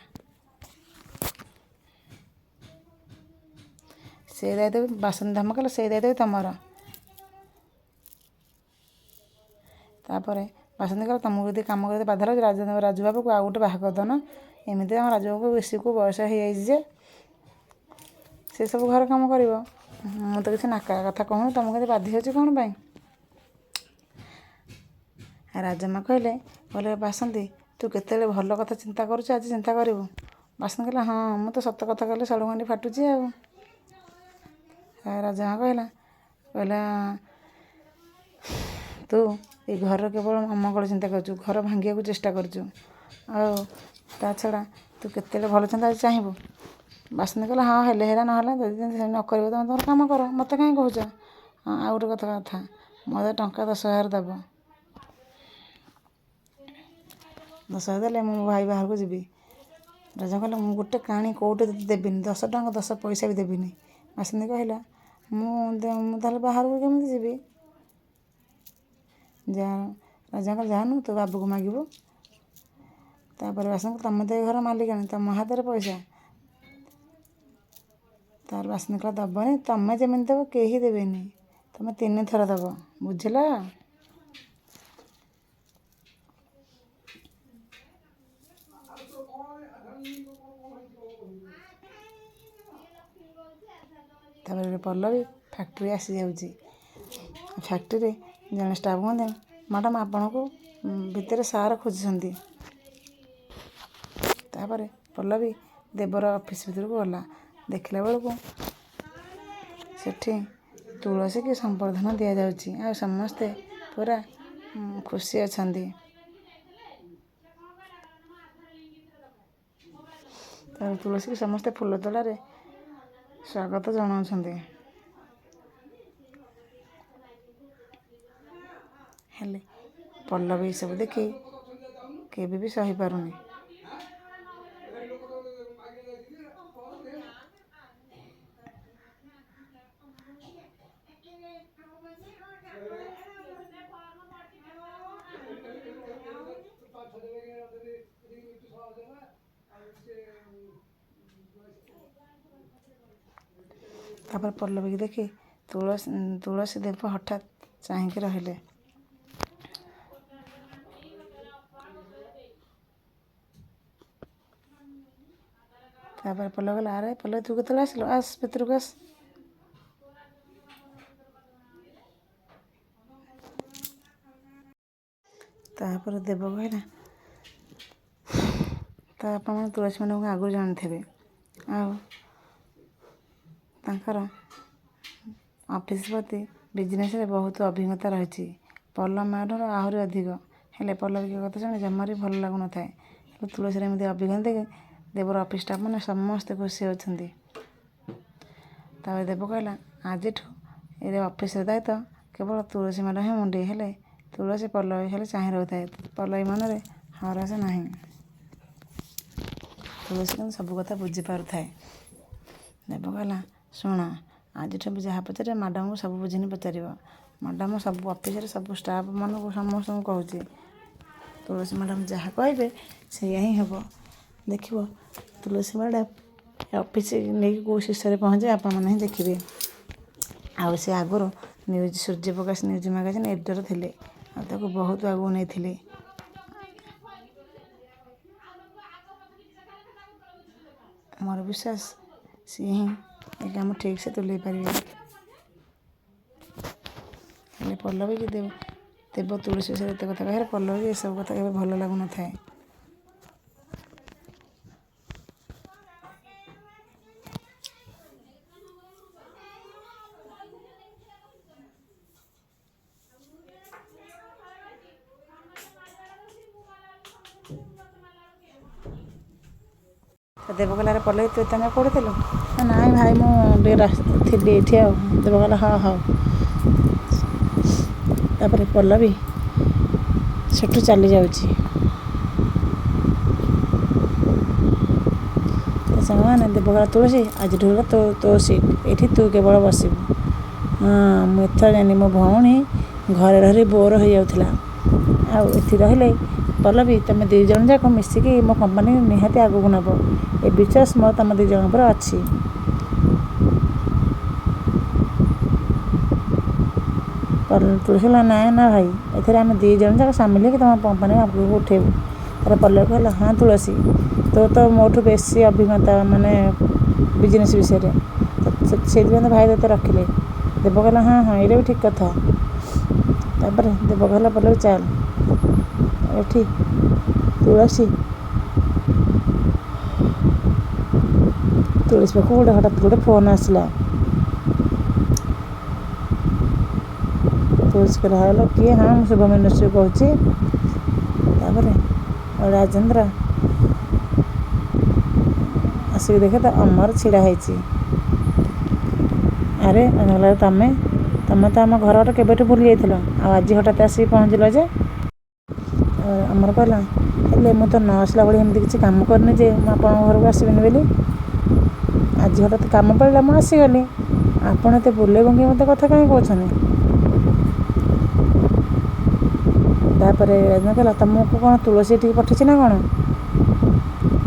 ସେଇ ଦାୟିତ୍ୱ ବାସନ୍ତୀ ଧମକ କଲା, ସେଇ ଦାୟିତ୍ୱ ତମର। ତାପରେ ବାସନ୍ତୀ କହିଲା ତମକୁ ଯଦି କାମ କରିତେ ବାଧା ଲାଗୁଛି ରାଜୁ ବାବୁକୁ ଆଉ ଗୋଟେ ବାହା କରିଦେଉନ। ଏମିତି ଆମ ରାଜୁ ବାବୁ ବେଶୀକୁ ବୟସ ହେଇଯାଇଛି ଯେ ସେସବୁ ଘର କାମ କରିବ। ମୁଁ ତ କିଛି ନାକା କଥା କହୁନି, ତମକୁ କେତେ ବାଧି ହେଉଛି କ'ଣ ପାଇଁ? ରାଜମା କହିଲେ ବାସନ୍ତୀ ତୁ କେତେବେଳେ ଭଲ କଥା ଚିନ୍ତା କରୁଛୁ, ଆଜି ଚିନ୍ତା କରିବୁ। ବାସନ୍ତୀ କହିଲା ହଁ ମୁଁ ତ ସତ କଥା କହିଲେ ସଡ଼ୁଗଣ୍ଡି ଫାଟୁଛି ଆଉ। ରାଜମା କହିଲା ତୁ ଏ ଘରର କେବଳ ଅମଙ୍ଗଳ ଚିନ୍ତା କରୁଛୁ, ଘର ଭାଙ୍ଗିବାକୁ ଚେଷ୍ଟା କରୁଛୁ, ଆଉ ତା ଛଡ଼ା ତୁ କେତେବେଳେ ଭଲ ଚିନ୍ତା ଆଜି ଚାହିଁବୁ। ବାସନ୍ତୀ କହିଲା ହଁ ହେଲେ ହେରା ନହେଲା, ଯଦି ନ କରିବ ତମେ ତମର କାମ କର, ମୋତେ କାହିଁ କହୁଛ? ହଁ ଆଉ ଗୋଟେ କଥା ମୋତେ ଟଙ୍କା 10,000 ଦେବ। 10,000 ଦେଲେ ମୁଁ ମୋ ଭାଇ ବାହାରକୁ ଯିବି। ରାଜା କହିଲା ମୁଁ ଗୋଟେ କାଣି କେଉଁଠି ଦେବିନି, 10 ଟଙ୍କା 10 ପଇସା ବି ଦେବିନି। ବାସନ୍ତୀ କହିଲା ମୁଁ ତାହେଲେ ବାହାରକୁ କେମିତି ଯିବି? ରାଜା କହିଲା ଯାଉନୁ ତୋ ବାବୁକୁ ମାଗିବୁ। ତାପରେ ବାସନ୍ତୀ ତମେ ତ ଏ ଘର ମାଲିକାଣୀ, ତମ ହାତରେ ପଇସା। ତାପରେ ବାସନ୍ତୀ କହିଲା ଦବନି, ତମେ ଯେମିତି ଦେବ କେହି ଦେବେନି, ତମେ 3 ଥର ଦେବ, ବୁଝିଲ? ତାପରେ ପଲ୍ଲବୀ ଫ୍ୟାକ୍ଟ୍ରି ଆସିଯାଉଛି। ଫ୍ୟାକ୍ଟ୍ରିରେ ଜଣେ ଷ୍ଟାଫ୍ କୁହନ୍ତି ମ୍ୟାଡ଼ାମ୍ ଆପଣଙ୍କୁ ଭିତରେ ସାର୍ ଖୋଜୁଛନ୍ତି। ତାପରେ ପଲ୍ଲବୀ ଦେବର ଅଫିସ୍ ଭିତରକୁ ଗଲା, ଦେଖିଲା ବେଳକୁ ସେଠି ତୁଳସୀକି ସମ୍ବର୍ଦ୍ଧନା ଦିଆଯାଉଛି, ଆଉ ସମସ୍ତେ ପୁରା ଖୁସି ଅଛନ୍ତି। ତାପରେ ତୁଳସୀକି ସମସ୍ତେ ଫୁଲ ତୋଡ଼ାରେ ସ୍ୱାଗତ ଜଣାଉଛନ୍ତି। ହେଲେ ପଲ୍ଲବୀ ଏସବୁ ଦେଖି କେବେ ବି ସହିପାରୁନି। ତାପରେ ପଲ୍ଲବୀକି ଦେଖି ତୁଳସୀ ଦେବ ହଠାତ୍ ଚାହିଁକି ରହିଲେ। ତାପରେ ପଲ୍ଲବୀ କହିଲା ଆରେ ପଲ୍ଲବୀ ତୁ କେତେବେଳେ ଆସିଲୁ, ଆସ ଭିତରକୁ ଆସ। ତାପରେ ଦେବ କହିଲା ତା ବାପାମାନେ ତୁଳସୀ ମାନଙ୍କୁ ଆଗରୁ ଜାଣିଥିବେ, ଆଉ ତାଙ୍କର ଅଫିସ୍ ପ୍ରତି ବିଜନେସ୍ରେ ବହୁତ ଅଭିଜ୍ଞତା ରହିଛି, ପଲ୍ଲବୀଠାରୁ ଆହୁରି ଅଧିକ। ହେଲେ ପଲ୍ଲବୀ କଥା ଶୁଣି ଜମାରୁ ଭଲ ଲାଗୁନଥାଏ। ହେଲେ ତୁଳସୀର ଏମିତି ଅଭିଜ୍ଞତା ଦେଖି ଦେବର ଅଫିସ୍ ଷ୍ଟାଫ୍ ମାନେ ସମସ୍ତେ ଖୁସି ଅଛନ୍ତି। ତାପରେ ଦେବ କହିଲା ଆଜିଠୁ ଏ ଅଫିସ୍ର ଦାୟିତ୍ୱ କେବଳ ତୁଳସୀ ମ୍ୟାଡ଼ାମ୍ ହିଁ ମୁଣ୍ଡେଇ। ହେଲେ ତୁଳସୀ ପଲ୍ଲବୀ ଖାଲି ଚାହିଁ ରହୁଥାଏ, ପଲ୍ଲବୀ ମନରେ ହରସ ନାହିଁ। ତୁଳସୀ କିନ୍ତୁ ସବୁ କଥା ବୁଝିପାରୁଥାଏ। ଦେବ କହିଲା ଶୁଣ ଆଜିଠୁ ବି ଯାହା ପଚାରିବ ମ୍ୟାଡ଼ାମ୍କୁ ସବୁ ବୁଝିନି ପଚାରିବ। ମ୍ୟାଡ଼ାମ୍ ସବୁ ଅଫିସରେ ସବୁ ଷ୍ଟାଫ୍ ମାନଙ୍କୁ ସମସ୍ତଙ୍କୁ କହୁଛି, ତୁଳସୀ ମ୍ୟାଡ଼ାମ୍ ଯାହା କହିବେ ସେଇଆ ହିଁ ହେବ। ଦେଖିବ ତୁଳସୀ ମ୍ୟାଡ଼ାମ୍ ଅଫିସ୍ ନେଇକି କେଉଁ ଶୀର୍ଷରେ ପହଞ୍ଚେ ଆପଣମାନେ ହିଁ ଦେଖିବେ। ଆଉ ସେ ଆଗରୁ ସୂର୍ଯ୍ୟପ୍ରକାଶ ନ୍ୟୁଜ୍ ମ୍ୟାଗାଜିନ୍ ଏଡ଼ିଟର୍ ଥିଲେ, ଆଉ ତାକୁ ବହୁତ ଆଗକୁ ନେଇଥିଲେ। ମୋର ବିଶ୍ୱାସ ସିଏ ହିଁ ଏ କାମ ଠିକ୍ ସେ ତୁଲେଇ ପାରିବେ। ହେଲେ ପଲ୍ଲବୀ କି ତେବେ ତୁଳସୀ ବିଷୟରେ ଏତେ କଥା କହିଲେ ପଲ୍ଲବୀ ଏସବୁ କଥା କେବେ ଭଲ ଲାଗୁନଥାଏ। ଦେବ କହିଲା ପଲ୍ଲବୀ ତୁ ତମେ କେଉଁଠି ଥିଲୁ? ନାଇଁ ଭାଇ ମୁଁ ଟିକେ ଥିଲି ଏଇଠି ଆଉ। ଦେବ କହିଲା ହଁ ହଉ। ତାପରେ ପଲ୍ଲବୀ ସେଠୁ ଚାଲି ଯାଉଛି। ସାଙ୍ଗମାନେ ଦେବ କହିଲା ତୁଳସୀ ଆଜିଠୁ ହେଲା ତୋ ସିଟ୍, ଏଇଠି ତୁ କେବଳ ବସିବୁ। ହଁ ମୁଁ ଏଥର ଜାଣିଲି ମୋ ଭଉଣୀ ଘରେ ରହି ବୋର ହୋଇଯାଉଥିଲା, ଆଉ ଏଠି ରହିଲେ ପଲ୍ଲବୀ ତୁମେ ଦୁଇ ଜଣ ଯାକ ମିଶିକି ମୋ କମ୍ପାନୀ ନିହାତି ଆଗକୁ ନେବ, ଏ ବିଶ୍ୱାସ ମୋର ତୁମ ଦୁଇ ଜଣଙ୍କ ଉପରେ ଅଛି। ତୁଳସୀ କହିଲା ନା ଭାଇ, ଏଥିରେ ଆମେ ଦୁଇ ଜଣ ଯାକ ସାମିଲ ହେଇକି ତୁମ କମ୍ପାନୀ ଆଗକୁ ଉଠେଇବୁ। ତାପରେ ପଲ୍ଲବୀ କହିଲା ହଁ ତୁଳସୀ, ତୋ ତ ମୋଠୁ ବେଶୀ ଅଭିଜ୍ଞତା ମାନେ ବିଜନେସ୍ ବିଷୟରେ, ସେଇଥିପାଇଁ ତ ଭାଇ ତୋତେ ରଖିଲେ। ଦେବ କହିଲା ହଁ ଏଇଟା ବି ଠିକ୍ କଥା। ତାପରେ ଦେବ କହିଲା ପଲ୍ଲବୀ ଚାଲ। ଏଠି ତୁଳସୀ ପାଖକୁ ହଠାତ୍ ଗୋଟେ ଫୋନ୍ ଆସିଲା। ତୁଳସୀ କହିଲା ହ୍ୟାଲୋ କିଏ? ହଁ ମୁଁ ଶୁଭମ ଇଣ୍ଡଷ୍ଟ୍ରିରୁ କହୁଛି। ତାପରେ ରାଜେନ୍ଦ୍ର ଆସିକି ଦେଖେ ତ ଅମର ଛିଡ଼ା ହେଇଛି। ଆରେ ତମେ ତ ଆମ ଘର ଗୋଟେ କେବେଠୁ ଭୁଲି ଯାଇଥିଲ, ଆଉ ଆଜି ହଠାତ୍ ଆସିକି ପହଞ୍ଚିଲ ଯେ? ଅମର କହିଲା ହେଲେ ମୁଁ ତ ନ ଆସିଲା ଭଳି ଏମିତି କିଛି କାମ କରିନି ଯେ ମୁଁ ଆପଣଙ୍କ ଘରକୁ ଆସିବିନି ବୋଲି। ଆଜି ହଠାତ୍ କାମ ପଡ଼ିଲା ମୁଁ ଆସିଗଲି। ଆପଣ ଏତେ ବୁଲେଇ ବଙ୍କେଇ ମୋତେ କଥା କାହିଁ କହୁଛନ୍ତି? ତାପରେ ରାଜେନ୍ଦ୍ର କହିଲା ତମକୁ କ'ଣ ତୁଳସୀ ଏଠିକି ପଠେଇଛି ନା କ'ଣ?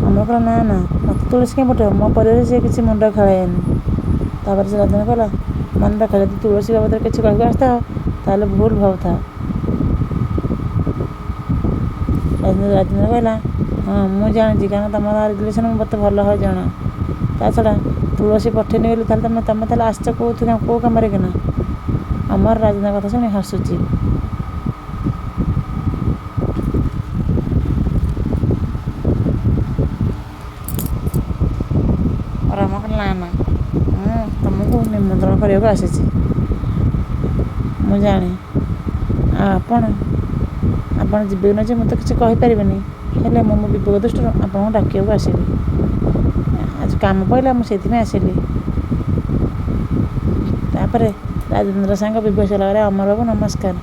ଅମର କହିଲା ନା ମୋତେ ତୁଳସୀ କାହିଁ ପଠେଇବ, ମୋ ପରିବାରରେ ସେ କିଛି ମୁଣ୍ଡ ଖେଳାଏନି। ତାପରେ ସେ ରାଜେନ୍ଦ୍ର କହିଲା ମନେ ରଖ, ଯଦି ତୁଳସୀ ବାବଦରେ କିଛି କହିବାକୁ ଆସିଥାଅ ତାହେଲେ ଭୁଲ ଭାବୁଥାଅ। ରାଜେନ୍ଦ୍ର କହିଲା ହଁ ମୁଁ ଜାଣିଛି, କାରଣ ତମ ରିଲେସନ୍ ମୋତେ ଭଲ ଭାବେ ଜଣା। ତା ଛଡ଼ା ତୁଳସୀ ପଠେଇନି ବୋଲି ତାହେଲେ ତମେ ତାହେଲେ ଆସିଛ କେଉଁ କାମରେ କିନା? ଅମର ରାଜେନ୍ଦ୍ର କଥା ଶୁଣି ହସୁଛି। ଅମର କହିଲା ନା ମୁଁ ତମକୁ ନିମନ୍ତ୍ରଣ କରିବାକୁ ଆସିଛି, ମୁଁ ଜାଣେ। ଆଉ ଆପଣ ଯିବେ କି ନ ଯିବେ ମୁଁ ତ କିଛି କହିପାରିବିନି, ହେଲେ ମୁଁ ମୋ ବିବେକ ଦୃଷ୍ଟିରୁ ଆପଣଙ୍କୁ ଡାକିବାକୁ ଆସିଲି। ଆଜି କାମ ପଡ଼ିଲା ମୁଁ ସେଇଥିପାଇଁ ଆସିଲି। ତାପରେ ରାଜେନ୍ଦ୍ର ସାଙ୍ଗ ବିବେକ କରେ ଅମର ବାବୁ ନମସ୍କାର।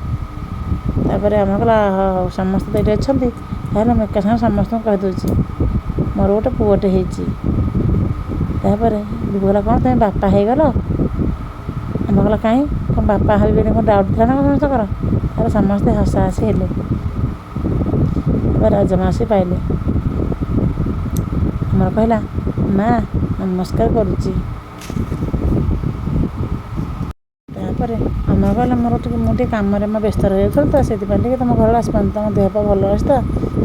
ତାପରେ ଅମର କହିଲା ହଉ ସମସ୍ତେ ତ ଏଠି ଅଛନ୍ତି, ତାହେଲେ ମୁଁ ଏକା ସାଙ୍ଗେ ସମସ୍ତଙ୍କୁ କହିଦେଉଛି ମୋର ଗୋଟେ ପୁଅଟେ ହେଇଛି। ତାପରେ ବିବେକ କହିଲା କ'ଣ ତୁମେ ବାପା ହେଇଗଲ? ଅମର କହିଲା କାହିଁ କ'ଣ ବାପା ହେବିନି, କ'ଣ ଡାଉଟ୍ ଥିଲା ନା ସମସ୍ତଙ୍କର? ତାପରେ ସମସ୍ତେ ହସାହସି ହେଲେ। ରାଜମା ଆସି ପାଇଲେ। ଅମର କହିଲା ମା ନମସ୍କାର କରୁଛି। ତାପରେ ଅମର କହିଲା ମୁଁ ଟିକେ କାମରେ ବ୍ୟସ୍ତ ରହିଯାଉଥିଲି ତ, ସେଥିପାଇଁ ଟିକେ ତମ ଘରକୁ ଆସିପାରୁନି, ତମ ଦେହ ପା ଭଲ ଅଛି ତ?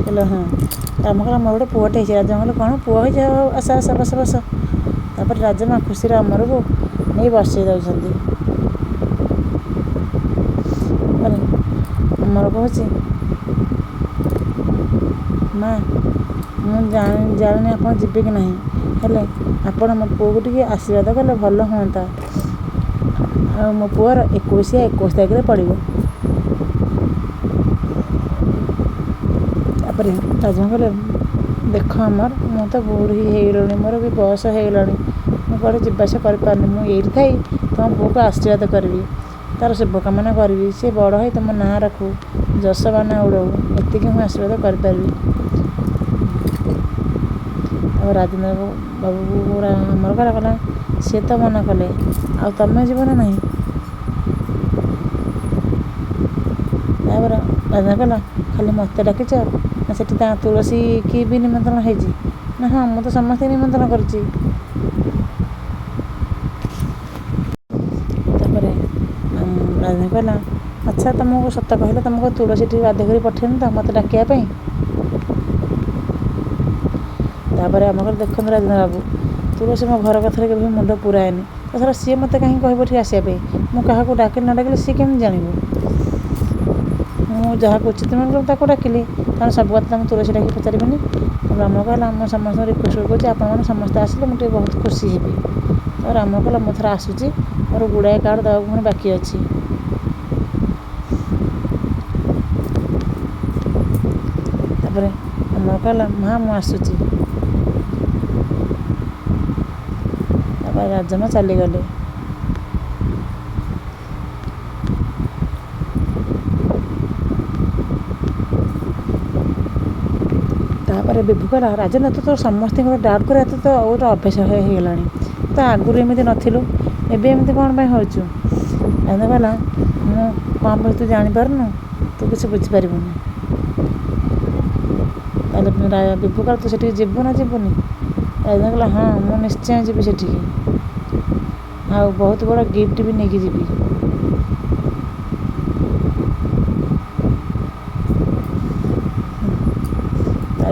କହିଲେ ହଁ। ଅମର କହିଲା ମୋର ଗୋଟେ ପୁଅଟେ ହେଇଛି। ରାଜମା କହିଲେ କ'ଣ ପୁଅ ହେଇଛି? ହଉ ଆସ ବସ। ତାପରେ ରାଜମା ଖୁସିରେ ଅମରକୁ ନେଇ ବସେଇ ଦେଉଛନ୍ତି। ଅମର କହୁଛି ମା ମୁଁ ଜାଣିନି ଆପଣ ଯିବେ କି ନାହିଁ, ହେଲେ ଆପଣ ମୋ ପୁଅକୁ ଟିକେ ଆଶୀର୍ବାଦ କଲେ ଭଲ ହୁଅନ୍ତା। ଆଉ ମୋ ପୁଅର 21 ତାରିଖରେ ପଡ଼ିବ। ତାପରେ ରାଜମା କହିଲେ ଦେଖ ଅମର, ମୁଁ ତ ବୁଢ଼ୀ ହେଇଗଲିଣି, ମୋର ବି ବୟସ ହେଇଗଲାଣି, ମୁଁ କୁଆଡ଼େ ଯିବା ଆସିବା କରିପାରୁନି। ମୁଁ ଏଇଠି ଥାଇ ତୁମ ପୁଅକୁ ଆଶୀର୍ବାଦ କରିବି, ତା'ର ଶୁଭକାମନା କରିବି, ସେ ବଡ଼ ହୋଇ ତୁମ ନାଁ ରଖୁ, ଯଶବାନା ଉଡ଼ଉ, ଏତିକି ମୁଁ ଆଶୀର୍ବାଦ କରିପାରିବି। ଆଉ ରାଜେନ୍ଦ୍ର ବାବୁ ଅମର କହିଲା ସିଏ ତ ମନା କଲେ, ଆଉ ତମେ ଯିବ ନା ନାହିଁ? ତାପରେ ରାଜେନ୍ଦ୍ର କହିଲା ଖାଲି ମୋତେ ଡାକିଛ ନା ସେଠି ତା ତୁଳସୀ କି ବି ନିମନ୍ତ୍ରଣ ହେଇଛି? ନା ହଁ ମୁଁ ତ ସମସ୍ତଙ୍କୁ ନିମନ୍ତ୍ରଣ କରିଛି। ତାପରେ ରାଜେନ୍ଦ୍ର କହିଲା ଆଚ୍ଛା ତମକୁ ସତ କହିଲେ ତମକୁ ତୁଳସୀ ଟିକେ ବାଧ୍ୟ କରି ପଠେଇନି ତ ମୋତେ ଡାକିବା ପାଇଁ? ତାପରେ ଅମର କହିଲେ ଦେଖନ୍ତୁ ରାଜେନ୍ଦ୍ର ବାବୁ, ତୁଳସୀ ମୋ ଘର କଥାରେ କେବେ ମୁଣ୍ଡ ପୁରାଏନି, ତାଛଡ଼ା ସିଏ ମୋତେ କାହିଁକି କହିବ ଏଠିକି ଆସିବା ପାଇଁ? ମୁଁ କାହାକୁ ଡାକିଲି ନ ଡାକିଲି ସିଏ କେମିତି ଜାଣିବ? ଯାହାକୁ ଉଚିତ ମନେ ତାକୁ ଡାକିଲି, କାରଣ ସବୁ କଥା ତାଙ୍କୁ ତୁଳସୀ ଡାକି ପଚାରିବିନି। ରାମ କହିଲା ମୁଁ ସମସ୍ତଙ୍କୁ ରିକ୍ୱେଷ୍ଟ କରୁଛି ଆପଣମାନେ ସମସ୍ତେ ଆସିଲେ ମୁଁ ଟିକେ ବହୁତ ଖୁସି ହେବି। ତ ରାମ କହିଲା ମୁଁ ଥରେ ଆସୁଛି, ମୋର ଗୁଡ଼ାଏ କାର୍ଡ଼ ଦେବାକୁ ପୁଣି ବାକି ଅଛି। ତାପରେ ରାମ କହିଲା ମା ମୁଁ ଆସୁଛି। ତାପରେ ରାଜମା ଚାଲିଗଲେ। ତାପରେ ବିଭୁ କହିଲା ରାଜେନ୍ଦ୍ର ତୁ ତ ସମସ୍ତଙ୍କର ଡାଉଟ୍ କରିବା ତ ଗୋଟେ ଅଭ୍ୟାସ ହେଇଗଲାଣି, ତ ଆଗରୁ ଏମିତି ନଥିଲୁ, ଏବେ ଏମିତି କ'ଣ ପାଇଁ ହେଉଛୁ? ରାଜେନ୍ଦ୍ର କହିଲା ମୁଁ କ'ଣ ପାଇଁ ତୁ ଜାଣିପାରୁନୁ, ତୁ କିଛି ବୁଝିପାରିବୁନି। ତାହେଲେ ବିଭୁ କହିଲା ତୁ ସେଠିକି ଯିବୁ ନା ଯିବୁନି? ରାଜେନ୍ଦ୍ର କହିଲା ହଁ ମୁଁ ନିଶ୍ଚୟ ଯିବି ସେଠିକି, ଆଉ ବହୁତ ବଡ଼ ଗିଫ୍ଟ ବି ନେଇକି ଯିବି।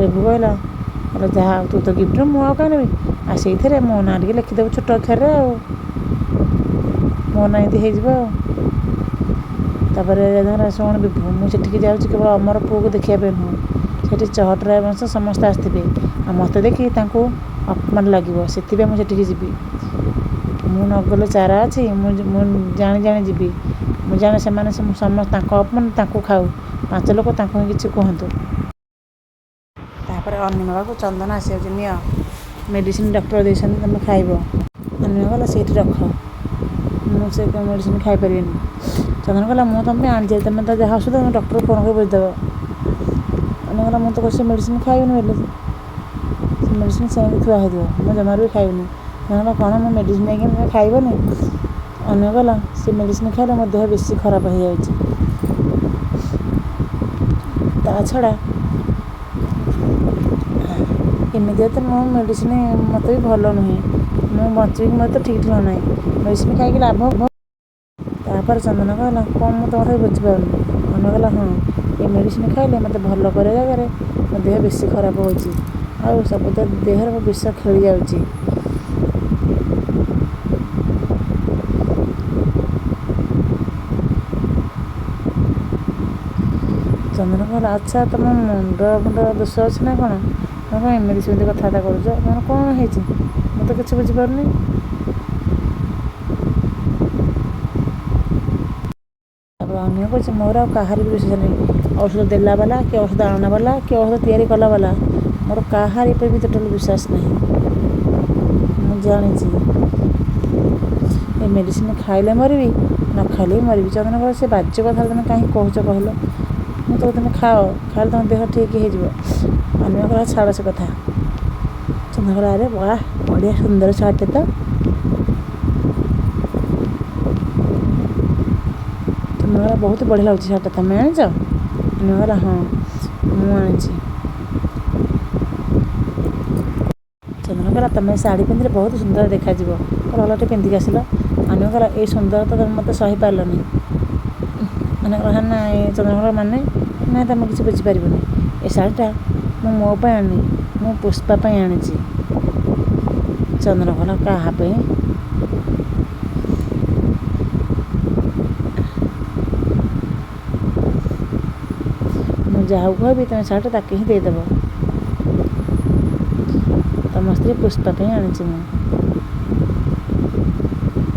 ବିଭୁ କହିଲା ଯାହା ତୁ ତ ଗିଫ୍ଟ ମୁଁ ଆଉ କାହିଁ ନେବି, ଆଉ ସେଇଥିରେ ମୋ ନାଁ ଟିକେ ଲେଖିଦେବୁ ଛୋଟ ଅକ୍ଷରରେ, ଆଉ ମୋ ନାଁ ଏମିତି ହେଇଯିବ ଆଉ। ତାପରେ ଶୁଣ ବିଭୁ ମୁଁ ସେଠିକି ଯାଉଛି କେବଳ ଅମର ପୁଅକୁ ଦେଖିବା ପାଇଁ ନୁହଁ, ସେଠି ଚହଟରାୟ ବଂଶ ସମସ୍ତେ ଆସିଥିବେ, ଆଉ ମୋତେ ଦେଖି ତାଙ୍କୁ ଅପମାନ ଲାଗିବ, ସେଥିପାଇଁ ମୁଁ ସେଠିକି ଯିବି। ମୁଁ ନ ଗଲେ ଚାରା ଅଛି, ମୁଁ ଜାଣି ଜାଣି ଯିବି, ମୁଁ ଜାଣେ ସେମାନେ ସମସ୍ତେ ତାଙ୍କ ଅପମାନ ତାଙ୍କୁ ଖାଉ, 5 ଲୋକ ତାଙ୍କୁ ହିଁ କିଛି କୁହନ୍ତୁ। ତାପରେ ଅନିମା ପାଖକୁ ଚନ୍ଦନ ଆସିଯାଉଛି, ନିଅ ମେଡ଼ିସିନ ଡକ୍ଟର ଦେଇଛନ୍ତି ତୁମେ ଖାଇବ। ଅନିମା କହିଲା ସେଇଠି ରଖ, ମୁଁ ସେ ମେଡ଼ିସିନ ଖାଇପାରିବିନି। ଚନ୍ଦନ କହିଲା ମୁଁ ତୁମ ପାଇଁ ଆଣିଛି, ତୁମେ ତ ଯାହା ଔଷଧ ତୁମେ ଡକ୍ଟରକୁ ଫୋନ୍ କରି ବୁଝିଦେବ। ଅନିମା କହିଲା ମୁଁ ତ ସେ ମେଡ଼ିସିନ ଖାଇବିନି ବୋଲି, ସେ ମେଡ଼ିସିନ ସେମିତି ଥୁଆ ହେଇଥିବ, ମୁଁ ଜମାରୁ ବି ଖାଇବିନି। ଚନ୍ଦନ କ'ଣ ମୁଁ ମେଡ଼ିସିନ ନେଇକି ତୁମେ ଖାଇବନି? ଅନିମା କହିଲା ସେ ମେଡ଼ିସିନ ଖାଇଲେ ମୋ ଦେହ ବେଶୀ ଖରାପ ହେଇଯାଉଛି, ତା ଛଡ଼ା ଏମିତିଆ ତ ମୋ ମେଡ଼ିସିନ ମୋତେ ବି ଭଲ ନୁହେଁ, ମୁଁ ବଞ୍ଚିବି ମୋତେ ଠିକ୍ ଠିକ୍ ନାହିଁ, ମେଡ଼ିସିନ ଖାଇକି ଲାଭ। ତାପରେ ଚନ୍ଦନ କହିଲା କ'ଣ ମୁଁ ତୁମ କଥା ବୁଝିପାରୁନି? ଅନିମା କହିଲା ହଁ ଏ ମେଡ଼ିସିନ ଖାଇଲେ ମୋତେ ଭଲ କରିବା ଜାଗାରେ ମୋ ଦେହ ବେଶୀ ଖରାପ ହେଉଛି, ଆଉ ସବୁ ତ ଦେହରେ ମୋ ବିଷ ଖେଳି ଯାଉଛି। ଚନ୍ଦନ କହିଲା ଆଚ୍ଛା ତୁମ ମୁଣ୍ଡ ଦୋଷ ଅଛି ନା କ'ଣ? ତୁମେ କ'ଣ ଏମିତି ସେମିତି କଥାବାର୍ତ୍ତା କରୁଛ, ତୁମର କ'ଣ ହେଇଛି ମୁଁ ତ କିଛି ବୁଝିପାରୁନି। ତାପରେ ଅନିମା କହୁଛି ମୋର ଆଉ କାହାରି ବି ବିଶ୍ୱାସ ନାହିଁ, ଔଷଧ ଦେଲା ବାଲା କି ଔଷଧ ଆଣନା ବାଲା କି ଔଷଧ ତିଆରି କଲା ବାଲା, ମୋର କାହାରି ଉପରେ ବି ଟୋଟାଲ ବିଶ୍ୱାସ ନାହିଁ। ମୁଁ ଜାଣିଛି ଏ ମେଡ଼ିସିନ ଖାଇଲେ ମରିବି, ନ ଖାଇଲେ ବି ମରିବି। ଚନ୍ଦନ କହିଲା ସେ ବାଜ୍ୟ କଥା ତୁମେ କାହିଁକି କହୁଛ କହିଲ, ମୁଁ ତ ତୁମେ ଖାଅ, ଖାଇଲେ ତୁମ ଦେହ ଠିକ୍ ହେଇଯିବ। ଅନିମା କହିଲା ଛାଡ଼ ସେ କଥା। ଚନ୍ଦନ କହିଲା ଆରେ ବାଃ ବଢ଼ିଆ ସୁନ୍ଦର ସାର୍ଟଟେ ତ। ଚନ୍ଦନ କହିଲା ବହୁତ ବଢ଼ିଆ ଲାଗୁଛି ସାର୍ଟଟା, ତୁମେ ଆଣିଛ? ଅନିମା କହିଲା ହଁ ମୁଁ ଆଣିଛି। ଚନ୍ଦନ କହିଲା ତୁମେ ଶାଢ଼ୀ ପିନ୍ଧିଲେ ବହୁତ ସୁନ୍ଦର ଦେଖାଯିବ, ଭଲଟେ ପିନ୍ଧିକି ଆସିଲ। ଅନିମା କହିଲା ଏଇ ସୁନ୍ଦରତା ତୁମେ ମୋତେ ସହିପାରିଲନି। ଅନିମା କହିଲା ନାଇଁ। ଚନ୍ଦନ କହିଲା ମାନେ ନାଇଁ ତୁମେ କିଛି ବୁଝିପାରିବନି, ଏ ଶାଢ଼ୀଟା ମୁଁ ମୋ ପାଇଁ ଆଣିନି, ମୁଁ ପୁଷ୍ପା ପାଇଁ ଆଣିଛି। ଚନ୍ଦନ କହିଲା କାହା ପାଇଁ? ମୁଁ ଯାହାକୁ କହିବି ତୁମେ ଶାଢ଼ୀଟା ତାକୁ ହିଁ ଦେଇଦେବ, ତମ ସ୍ତ୍ରୀ ପୁଷ୍ପା ପାଇଁ ଆଣିଛି ମୁଁ।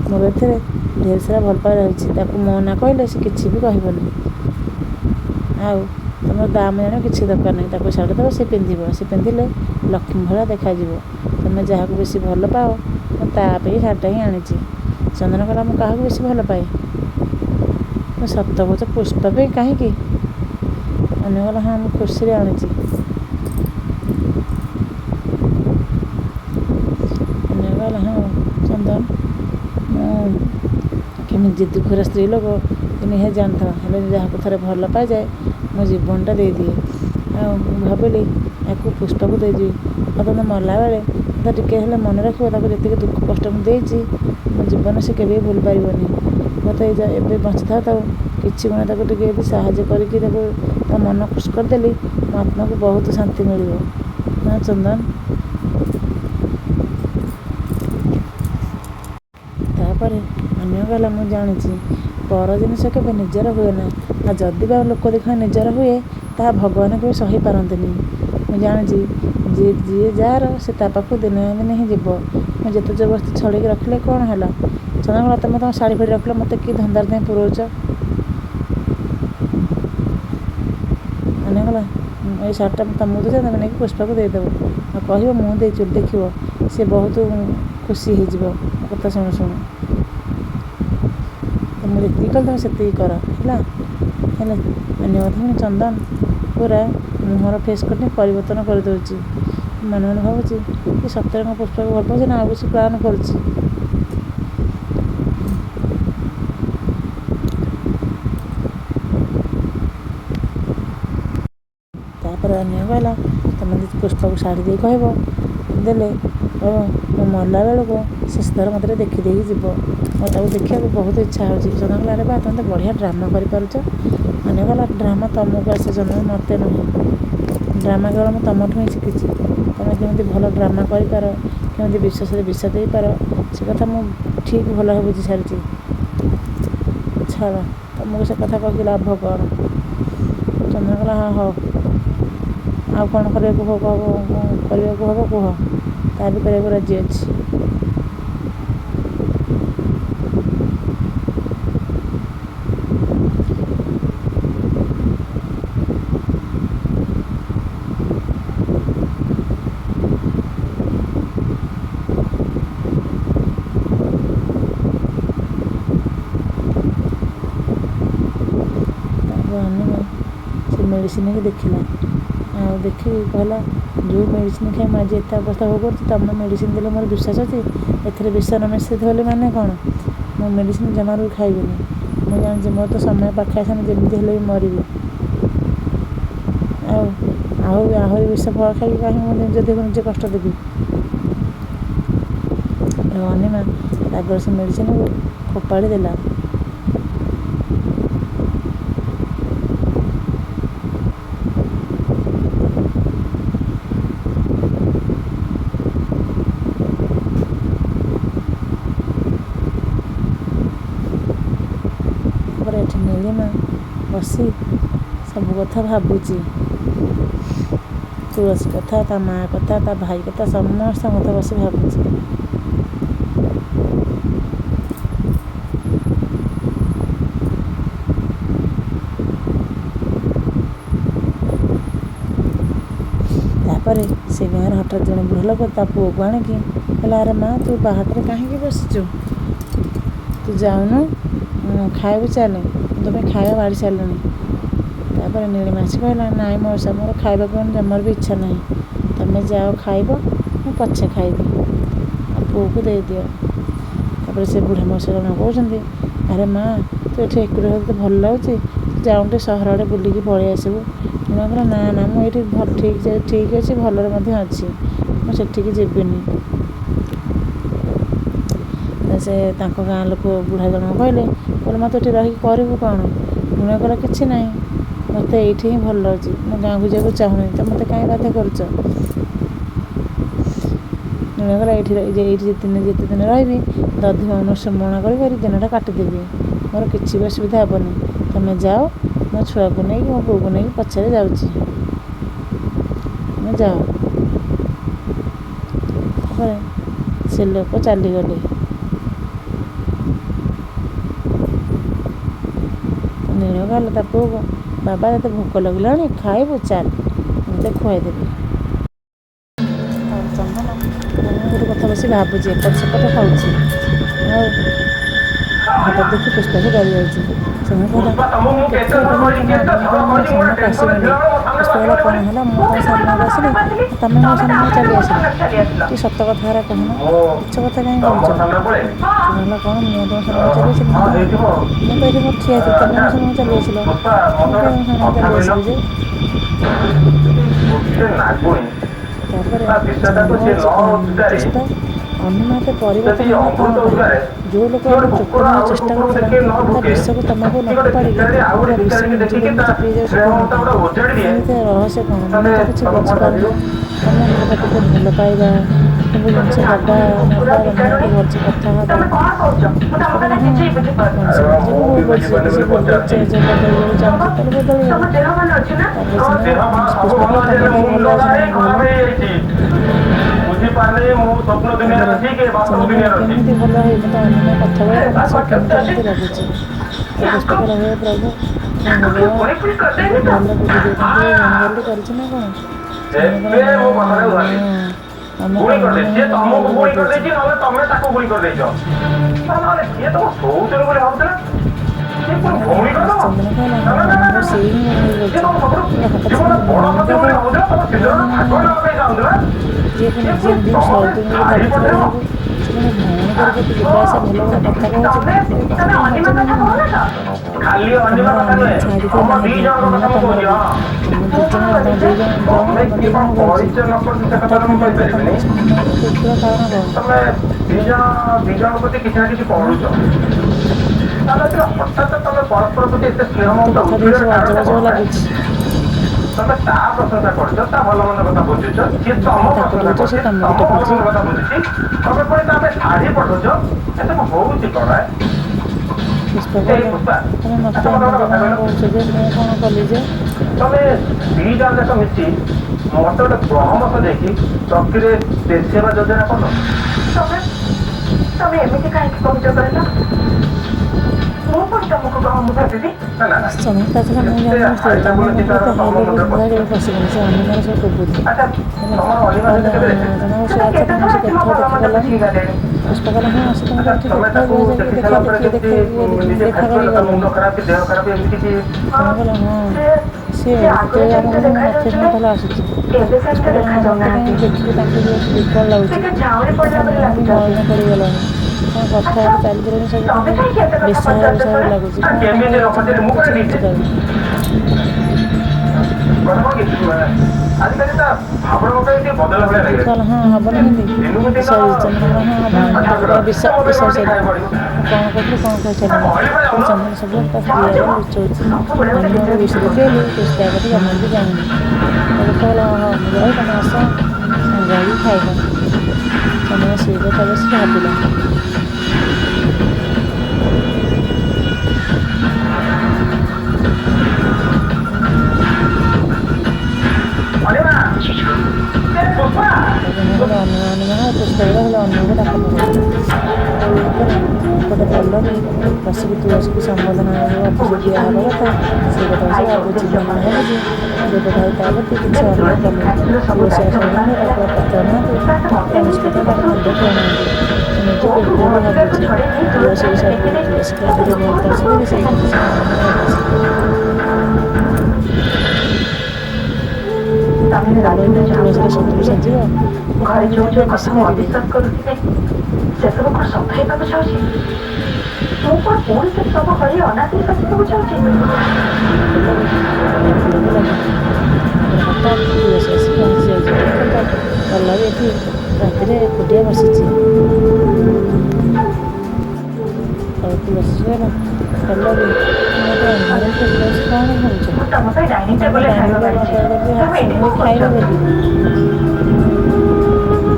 ମୋ ଭିତରେ ଢେର ସାରା ଭଲ ପାଇବା ରହିଛି, ତାକୁ ମୋ ନା କହିଲେ ସେ କିଛି ବି କହିବନି, ଆଉ ତୁମର ଦାମ ଜାଣିବ କିଛି ଦରକାର ନାହିଁ, ତାକୁ ଶାଢ଼ୀ ଦେବ ସେ ପିନ୍ଧିବ, ସେ ପିନ୍ଧିଲେ ଲକ୍ଷ୍ମୀ ଭଳିଆ ଦେଖାଯିବ। ତୁମେ ଯାହାକୁ ବେଶୀ ଭଲ ପାଅ ମୁଁ ତା ପାଇଁ ଶାଢ଼ୀଟା ହିଁ ଆଣିଛି। ଚନ୍ଦନ କହିଲା ମୁଁ କାହାକୁ ବେଶୀ ଭଲ ପାଏ? ମୁଁ ସତ କହୁଛ ପୁଷ୍ପା ପାଇଁ, କାହିଁକି? ଅନିମା କହିଲା ହଁ ମୁଁ ଖୁସିରେ ଆଣିଛି। ଅନିମା କହିଲା ହଁ ଚନ୍ଦନ ମୁଁ କେମିତି ଜିଦୁ ଖୋରା ସ୍ତ୍ରୀ ଲୋକ ତୁମେ ଏହା ଜାଣିଥାଅ, ହେଲେ ଯାହାକୁ ଥରେ ଭଲ ପାଇଯାଏ ମୋ ଜୀବନଟା ଦେଇଦିଏ, ଆଉ ମୁଁ ଭାବିଲି ୟାକୁ ପୁଷ୍ପାକୁ ଦେଇଯିବି, ଆଉ ତୁମେ ମଲାବେଳେ ତ ଟିକେ ହେଲେ ମନେ ରଖିବ ତାକୁ ଯେତିକି ଦୁଃଖ କଷ୍ଟ ମୁଁ ଦେଇଛି ମୋ ଜୀବନ ସେ କେବେ ଭୁଲି ପାରିବନି। ମୋତେ ଏବେ ବଞ୍ଚିଥାଉ ତାକୁ କିଛି ଗୁଣ ତାକୁ ଟିକେ ଯଦି ସାହାଯ୍ୟ କରିକି ତାକୁ ତା ମନ ଖୁସି କରିଦେଲି ମୋ ଆତ୍ମାକୁ ବହୁତ ଶାନ୍ତି ମିଳିବ ନା ଚନ୍ଦନ। ତାପରେ ଅନିମା କହିଲା ମୁଁ ଜାଣିଛି ପର ଜିନିଷ କେବେ ନିଜର ହୁଏ ନା। ଆଉ ଯଦି ବା ଲୋକ ଦେଖା ନିଜର ହୁଏ ତାହା ଭଗବାନ କେବେ ସହିପାରନ୍ତିନି। ମୁଁ ଜାଣିଛି ଯିଏ ଯାହାର ସେ ତା ପାଖକୁ ଦିନେ ନା ଦିନେ ହିଁ ଯିବ। ମୁଁ ଯେତେ ଜବରଦସ୍ତି ଛଡ଼େଇକି ରଖିଲେ କ'ଣ ହେଲା? ଚନ୍ଦ୍ରକଳା ତମେ ତମ ଶାଢ଼ୀ ଫାଡ଼ି ରଖିଲ, ମୋତେ କି ଧନ୍ଦାରେ ଯାଇ ପୁରଉଛ? ମନେଗଲା ଏଇ ଶାଢ଼ୀଟା ତମକୁ ଦେଉଛି, ତମେ ନେଇକି ପୁଷ୍ପାକୁ ଦେଇଦେବ ଆଉ କହିବ ମୁଁ ଦେଇଛି। ଦେଖିବ ସେ ବହୁତ ଖୁସି ହେଇଯିବ ମୋ କଥା ଶୁଣୁ ଶୁଣୁ। ମୁଁ ଯେତିକି କଲି ତମେ ସେତିକି କର ହେଲା। ହେଲେ ଅନ୍ୟ କଥା ପୁଣି ଚନ୍ଦନ ପୁରା ମୁହଁର ଫେସ୍ କଟିଂ ପରିବର୍ତ୍ତନ କରିଦେଉଛି। ମନେ ମନେ ଭାବୁଛି କି ସତରେ କ'ଣ ପୁଷ୍ପାକୁ ଭଲ ପାଉଛି ନା ଆଉ କିଛି ପ୍ଲାନ୍ କରୁଛି। ତାପରେ ଅନ୍ୟ କହିଲା ତମେ ଯଦି ପୁଷ୍ପାକୁ ଶାଢ଼ୀ ଦେଇ କହିବ ଦେଲେ କହିବ ମୁଁ ମଲା ବେଳକୁ ଶେଷଥର ମୋତେ ଦେଖିଦେଇକି ଯିବ। ମୁଁ ତାକୁ ଦେଖିବାକୁ ବହୁତ ଇଚ୍ଛା ହେଉଛି। ଚନ୍ଦନ କହିଲା ଆରେ ବା ତମେ ତ ବଢ଼ିଆ ଡ୍ରାମା କରିପାରୁଛ। ଅନ୍ୟ କହିଲା ଡ୍ରାମା ତମକୁ ଆସେ ଚନ୍ଦନ, ମୋତେ ନୁହେଁ। ଡ୍ରାମା କେବଳ ମୁଁ ତମଠୁ ହିଁ ଶିଖିଛି। ତମେ କେମିତି ଭଲ ଡ୍ରାମା କରିପାର, କେମିତି ବିଶ୍ୱାସରେ ବିଷ ଦେଇପାର, ସେ କଥା ମୁଁ ଠିକ୍ ଭଲ ଭାବେ ବୁଝି ସାରିଛି। ଛାଡ଼ ତମକୁ ସେ କଥା କହିକି ଲାଭ କ'ଣ? ଚନ୍ଦନ କହିଲା ହଁ ହଉ, ଆଉ କ'ଣ କରିବାକୁ ହବ କୁହ, ତା ବି କରିବାକୁ ରାଜି ଅଛି। ସେ ମେଡ଼ିସିନ କି ଦେଖିଲା, ଆଉ ଦେଖିକି କହିଲା ଯେଉଁ ମେଡ଼ିସିନ ଖାଇ ମୁଁ ଆଜି ଏତେ ଅବସ୍ଥା ଭୋଗ କରୁଛି, ତମେ ମେଡ଼ିସିନ ଦେଲେ ମୋର ବିଶ୍ୱାସ ଅଛି ଏଥିରେ ବିଷ ନ ମିଶିଥିବ ବୋଲି ମାନେ କ'ଣ? ମୁଁ ମେଡ଼ିସିନ ଜମାରୁ ଖାଇବିନି। ମୁଁ ଜାଣିଛି ମୋର ତ ସମୟ ପାଖେ ଆସିଲାଣି, ଯେମିତି ହେଲେ ବି ମରିବି। ଆହୁରି ବିଷ ଫଳ ଖାଇକି କାହିଁକି ମୁଁ ନିଜ ଦେହକୁ ନିଜେ କଷ୍ଟ ଦେବି? ଅନିମା ରାଗରେ ସେ ମେଡ଼ିସିନକୁ ଫୋପାଡ଼ି ଦେଲା। ଏଠି ନୀଳିମା ବସି ସବୁ କଥା ଭାବୁଛି। ତୁଳସୀ କଥା, ତା ମା କଥା, ତା ଭାଇ କଥା, ସମସ୍ତଙ୍କ କଥା ବସି ଭାବୁଛି। ତାପରେ ସେ ଗାଁରେ ହଠାତ୍ ଜଣେ ବୁଢ଼ା ଲୋକ ତା ପୁଅକୁ ଆଣିକି କହିଲା ଆରେ ମା ତୁ ବାହାଟରେ କାହିଁକି ବସିଛୁ? ତୁ ଯାଉନୁ ଖାଇବୁ, ଚାଲେ, ମୁଁ ତୋ ପାଇଁ ଖାଇବା ବାଢ଼ି ସାରିଲିଣି। ତାପରେ ନୀଳିମା ଆସି କହିଲା ନାଇଁ ମଉସା, ମୋର ଖାଇବାକୁ ଜମାର ବି ଇଚ୍ଛା ନାହିଁ। ତମେ ଯାଅ ଖାଇବ, ମୁଁ ପଛେ ଖାଇବି, ଆଉ ପୁଅକୁ ଦେଇଦିଅ। ତାପରେ ସେ ବୁଢ଼ା ମଉସା ଜଣ କହୁଛନ୍ତି ଆରେ ମା ତୁ ଏଠି ଏକୁଟିଆ ତୋତେ ଭଲ ଲାଗୁଛି, ତୁ ଯାଉନୁ ଟିକେ ସହର ଆଡ଼େ ବୁଲିକି ପଳେଇ ଆସିବୁ। ନୀଳିମା କହିଲା ନା ମୁଁ ଏଇଠି ଠିକ୍ ଅଛି, ଭଲରେ ମଧ୍ୟ ଅଛି, ମୁଁ ସେଠିକି ଯିବିନି। ସେ ତାଙ୍କ ଗାଁ ଲୋକ ବୁଢ଼ା ଜଣକ କହିଲେ ମୋତେ ଏଠି ରହିକି କରିବୁ କ'ଣ? ନୀଳିମା କହିଲା କିଛି ନାହିଁ, ମୋତେ ଏଇଠି ହିଁ ଭଲ ଲାଗୁଛି, ମୁଁ ଗାଁକୁ ଯିବାକୁ ଚାହୁଁନି, ତ ମୋତେ କାହିଁ ବାଧ୍ୟ କରୁଛ? ନୀଳିମା କହିଲା ଏଇଠି ଯେତେ ଦିନ ରହିବି ଦଧି ମୌନ କରି ଦିନଟା କାଟିଦେବି, ମୋର କିଛି ବି ଅସୁବିଧା ହେବନି। ତମେ ଯାଅ, ମୋ ଛୁଆକୁ ନେଇକି ମୋ ପୁଅକୁ ନେଇକି ପଛରେ ଯାଉଛି, ତମେ ଯାଅ। ତାପରେ ସେ ଲୋକ ଚାଲିଗଲେ। ନୀଳିମା କହିଲା ତା ପୁଅକୁ ବାବା ତତେ ଭୋକ ଲାଗିଲାଣି, ଖାଇବୁ, ଚାଲ ମୁଁ ତତେ ଖୁଆଇଦେବି। ଚନ୍ଦନ ଗୋଟେ କଥା ବସି ଭାବୁଛି, ଏପଟ ସେପଟ ହେଉଛି, ଆଉ ହଠାତ୍ ଦେଖି ପୁଷ୍ପାକୁ ଡରି ଯାଉଛି। ସେମାନେ କହିଲା କେତେ କହିଲି ତମେ ମୋ ସାମ୍ନାକୁ ଆସିବନି। ପୁଷ୍ପା କହିଲା କ'ଣ ହେଲା, ମୁଁ ତମ ସାମ୍ନାକୁ ଆସିଲି, ତମେ ମୋ ସାମ୍ନାକୁ ଚାଲି ଆସିଲ। ଟିକେ ସତ କଥା ହେରା କହୁନ, ମିଛ କଥା କାହିଁ କହୁଛ? ହେଲା କ'ଣ ମୁଁ ତମ ସାମ୍ନାକୁ ଚାଲି ଆସିଲି? ମୁଁ ତ ଏଠି ମୋର ଠିଆ ହେଇଥିଲି, ତମେ ମୋ ସାମ୍ନାକୁ ଚାଲି ଆସିଲ। ମୁଁ କାହିଁ ତମ ସାମ୍ନାକୁ ଚାଲି ଆସିବି ଯେ? ତାପରେ ଚେଷ୍ଟା ଅନିମା ଏତେ ପରିବର୍ତ୍ତନ ହେଲା କ'ଣ ପାଇଁ? ଯେଉଁ ଲୋକ ଆମେ ଚୋଟ ନେବାକୁ ଚେଷ୍ଟା କରୁଥିଲା ତା ବିଷକୁ ତମକୁ ନ ଫୋପାଡ଼ିକି ପୁରା ବିଷକୁ ନିଜ ଦେହରେ ଚାପି ହେଇଯାଉଛି କ'ଣ ପାଇଁ? ଏମିତି ରହସ୍ୟ କ'ଣ? ମୁଁ ତ କିଛି ବୁଝିପାରୁନି। ତମେ ତାକୁ ଟିକେ ଭଲ ପାଇବା, ସବୁ ଜିନିଷ ଦେବା ନେବା ମନକୁ ଭଲସେ କଥା ହେବା। କହିଲେ ହଁ ମଣିଷ ଭିତରେ ବହୁତ ଅଛି, ଯଦି ସେ ବଦଳି ବଦଳିବାକୁ ଚାହୁଁଛି ତାହେଲେ ବଦଳିବ। ତାପରେ ସିନା ପୁଷ୍ପା ତମ ଦେହ ଭଲ ଅଛି ନା କହିଲ କେମିତି ଭଲ ହେଇ ମୋତେ ଅନ୍ୟ କଥା କହିବା ମଣିଷ କେମିତି ଲାଗୁଛି। ପୁଷ୍ପା କହିଲା ହେ ପ୍ରଭୁ ଭଲ ବୁଦ୍ଧି ଦେଇଛନ୍ତି, ଜାଣିଗଲି କରିଛି ନା କଣ? ସେମାନେ କହିଲେ ଆମେ କଣ ଜଲ୍ଦି କରିଦେଇଛୁ। ଚନ୍ଦନ କହିଲା ଆମର ସେଇ ହିଁ ହେଇଯାଇଛି ହଠାତ୍ ସେମାନେ ଭଉଣୀ କଥା ଯିଏ ପୁଣି ନିଜେ ନିଜେ ସୌତୁକ ଧରିଥିଲା ଯାହାକୁ ସେମାନେ ଭଉଣୀ କରିକି ଯିବା ଆସିବା ଭଲ ଭଲ କଥା କହୁଛି। କଥା ତ ମଜା ଲାଗୁନି। ତମର ଅନିମା ଛାଡ଼ିଦେଲେ ନାହିଁ ଅନିମା ତମର ବି ତମେ ଦି ଜଣ ତମ ଦି ଜଣ କହୁଛି ହଠାତ୍ ତମର କୁକୁର କାରଣ କଣ? ମୋତେ କଥା ଦେଇଛୁ ଅଜବ ଅଜବ ଲାଗୁଛି। ତମେ ତା ପ୍ରଶଂସା କରୁଛ, ତା ଭଲ ମନ୍ଦ କଥା ବୁଝୁଛ, ସିଏ ତମ ପ୍ରଶଂସା କରୁଛି, ତମ ଭଲ ମନ୍ଦ କଥା ବୁଝୁଛି, ତମେ ପୁଣି ତମେ ଶାଢ଼ୀ ପଠଉଛ, ଏସବୁ ହଉଛି କଣ? ପୁଷ୍ପା କହିଲା ତମେ ମୋତେ ଏମିତି କଣ କହୁଛ ଯେ ମୁଁ କ'ଣ କଲି ଯେ? ତମେ ଦି ଜଣ ଯାକ ମିଶି ମତେ ଗୋଟେ ପରାମର୍ଶ ଦେଇକି ଚକିରେ ସେବା ଯୋଜନା କଲ। ତମେ ଏମିତି କାହିଁକି କହୁଛ କହିଲ? ମୁଁ ପୁଣି ତମକୁ ଗହମ ଭାବିବି? ସମସ୍ତେ ଆସିଲା ମୁଁ ଜାଣିନଥିଲି ତମେ ମୋତେ ତ ହେଲେ ବି ମୁହଁ କେବେ ପଶିବନି ସେ ଅନ୍ୟମାନେ ସବୁ ପ୍ରବୁଦ୍ଧି ହେଲା ତମେ ସେ ଆଚ୍ଛା ତମେ ସେ ଦେଖା ଗଲାନି। ପୁଷ୍ପା କହିଲା ହଁ ସେ ତମକୁ ଏଠି ଦେଖା କରିଗଲା। ତମେ କହିଲା ହଁ ସିଏ ଯେତେବେଳେ ଆମ ଘରେ ମୁଁ ନଥିଲି ମୁଁ ତାହେଲେ ଆସୁଛି। ପୁଷ୍ପା କହିଲା ହଁ ମୋତେ କାହିଁ ଦେଖିକି ତାଙ୍କୁ ବିକଳ ଲାଗୁଛି, ମୁଁ ବି ମଳିନ ପଡ଼ିଗଲାଣି। କ'ଣ କଥାବାର୍ତ୍ତା ଚାଲିଥିଲେଣି ସବୁ କେମିତି ବେସାହାରା ବେସାହାରା ଲାଗୁଛି। କ'ଣ ତାଙ୍କ କଥା ମୁଁ କିଛି ବୁଝିପାରୁନି। କହିଲା ହଁ ହବନି କେମିତି ସରି ଚନ୍ଦନ କହିଲା ହଁ ହବନି ତାପରେ ବିଷ ସରି ମୁଁ କ'ଣ କହୁଥିଲି କ'ଣ କହିସାରିଲିଣି। ଚନ୍ଦନ ସବୁବେଳେ ତା ସ୍ତ୍ରୀ ଆଗରେ ଲୁଚଉଛି ଅନ୍ୟର ବିଷ ଲୁଚେଇଲି ପୁଷ୍ପା କଥା ଜମା ବି ଜାଣିନି। ତାପରେ କହିଲା ହଁ ମୁଁ ଯାଇ ତମେ ଆସ ସାଙ୍ଗ ହେଇକି ଖାଇବା। ଚନ୍ଦନ ସେଇ କଥା ବସି ଭାବିଲା। ଅନୁମାନ ପୁଷ୍ପା ହେଲେ ଅନୁକୁ ଡାକ ପକାଇଲେ ଉପରେ ଏପଟେ ପଲ୍ଲବୀ ବସିକି ତୁଳସୀକୁ ସମ୍ବୋଧନା ଅଫିସ ଦିଆହେବା କଥା ସେଇ କଥା ବସି ଭାବୁଛି ମନେ ଭାବୁଛି ଦେବଭାଇ ତା ପ୍ରତି କିଛି ଅନୁଭବ କଲେ। ତୁଳସୀ ଆସନରେ ତାକୁ ପଚାରୁନାହାନ୍ତି କୌଣସି କଥା ତାକୁ ମଧ୍ୟ କହୁନାହାନ୍ତି। ସେ ନିଜକୁ ଏକୁଟିଆ ଭାବୁଛି ତୁଳସୀ ବିଷୟରେ ତୁଳସୀ କାଦିରେ ଭଲ ପାଉଛନ୍ତି ସେଇ କଥା ସେ ମନେ ଭାବୁଛି। ତୁଳସୀର ଶତ୍ରୁ ସାଜିବ ଘରେ ଯୋଉ ଯୋଉ କଥା ମୁଁ ଅବିଶ୍ୱାସ କରୁଥିଲି ସେସବୁ କ'ଣ ସତ ହେବାକୁ ଚାହୁଁଛି? ମୁଁ କ'ଣ ପୁଣି ସେ ସବୁ କରି ଅନାଦି ରଖିବାକୁ ଚାହୁଁଛି? ହଠାତ୍ ତୁଳସୀ ଆସି ପହଞ୍ଚି ଯାଉଛି। ପଲ୍ଲବୀ ଏଠି ରାତିରେ ଏକୁଟିଆ ବସିଛି। ତୁଳସୀ କହିଲା ପଲ୍ଲବୀ ମୋତେ ଅନ୍ଧାର ତୁଳସୀ କ'ଣ ଭାବୁଛ? ତମ ପାଇଁ ଡାଇନିଂ ଟେବୁଲ ଖାଇବା ଖାଇବ ବୋଲି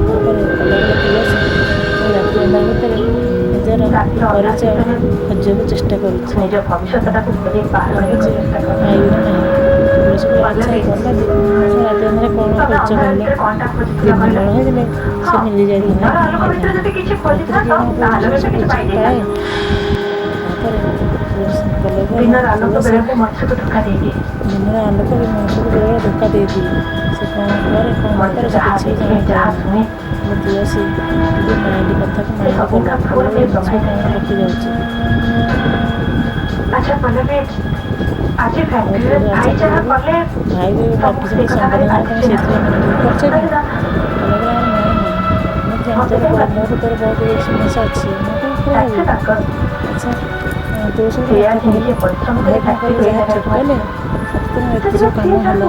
ତାପରେ ତୁଳସୀ ରାତି ଅନ୍ଧାର ଭିତରେ ନିଜର ପରିଚୟ ଖୋଜିବାକୁ ଚେଷ୍ଟା କରୁଛି। ନିଜ ଭବିଷ୍ୟତଟାକୁ ପାଇବି ନା ନାହିଁ। ତୁଳସୀ କହିଲା ଆଚ୍ଛା ପଲ୍ଲବୀ ସେ ରାତି ଅନ୍ଧାରେ କ'ଣ ଖୋଜ କହିଲ? ଦିନବେଳ ହେଇଥିଲେ ସେ ମିଳିଯାଇଥିଲା ରାତିରେ କିଏ କ'ଣ ଖୋଜୁଛି ସେ କିଛି ପାଏ। ତାପରେ ଦିନର ଆଲୋକ ବେଳକୁ ମଣିଷକୁ ଧୋକା ଦେଇଦିଏ। ଦିନର ଆଲୋକ ବି ମଣିଷକୁ ବେଳେବେଳେ ଧୋକା ଦେଇଦିଏ। ସେ କ'ଣ କରେ କ'ଣ ନକରେ ସେ କିଛି ଜାଣିପାରେନି। ତୁଳସୀ ଟିକେ ମାଇଣ୍ଡ କଥାକୁ ମାଇଣ୍ଡ କଲା ପଲ୍ଲବୀ ମିଛ କ'ଣ ରଖି ଯାଉଛି। ଆଚ୍ଛା ପଲ୍ଲବୀ ଆଜି ଫ୍ୟାକ୍ଟ୍ରିରେ ଭାଇ ଯାହା କଲେ ଭାଇ ବି ଭାବିଛନ୍ତି ସମ୍ବୋଧନା ତମେ ସେଇଥିପାଇଁ ମନେ କରୁଛ କି? ପଲ୍ଲବୀ ମୁଁ ଜାଣିଛି ମୋର ତୋର ବହୁତ ଏକ୍ସପିରିଏନ୍ସ ଅଛି ମୁଁ କ'ଣ କହିବି। ଆଚ୍ଛା ତୁଳସୀ ଭାଇ କ'ଣ କହିଲେ ଯାହା ଠିକ୍ କହିଲେ ସତରେ ଏତେ ସବୁ କାମ ହେଲା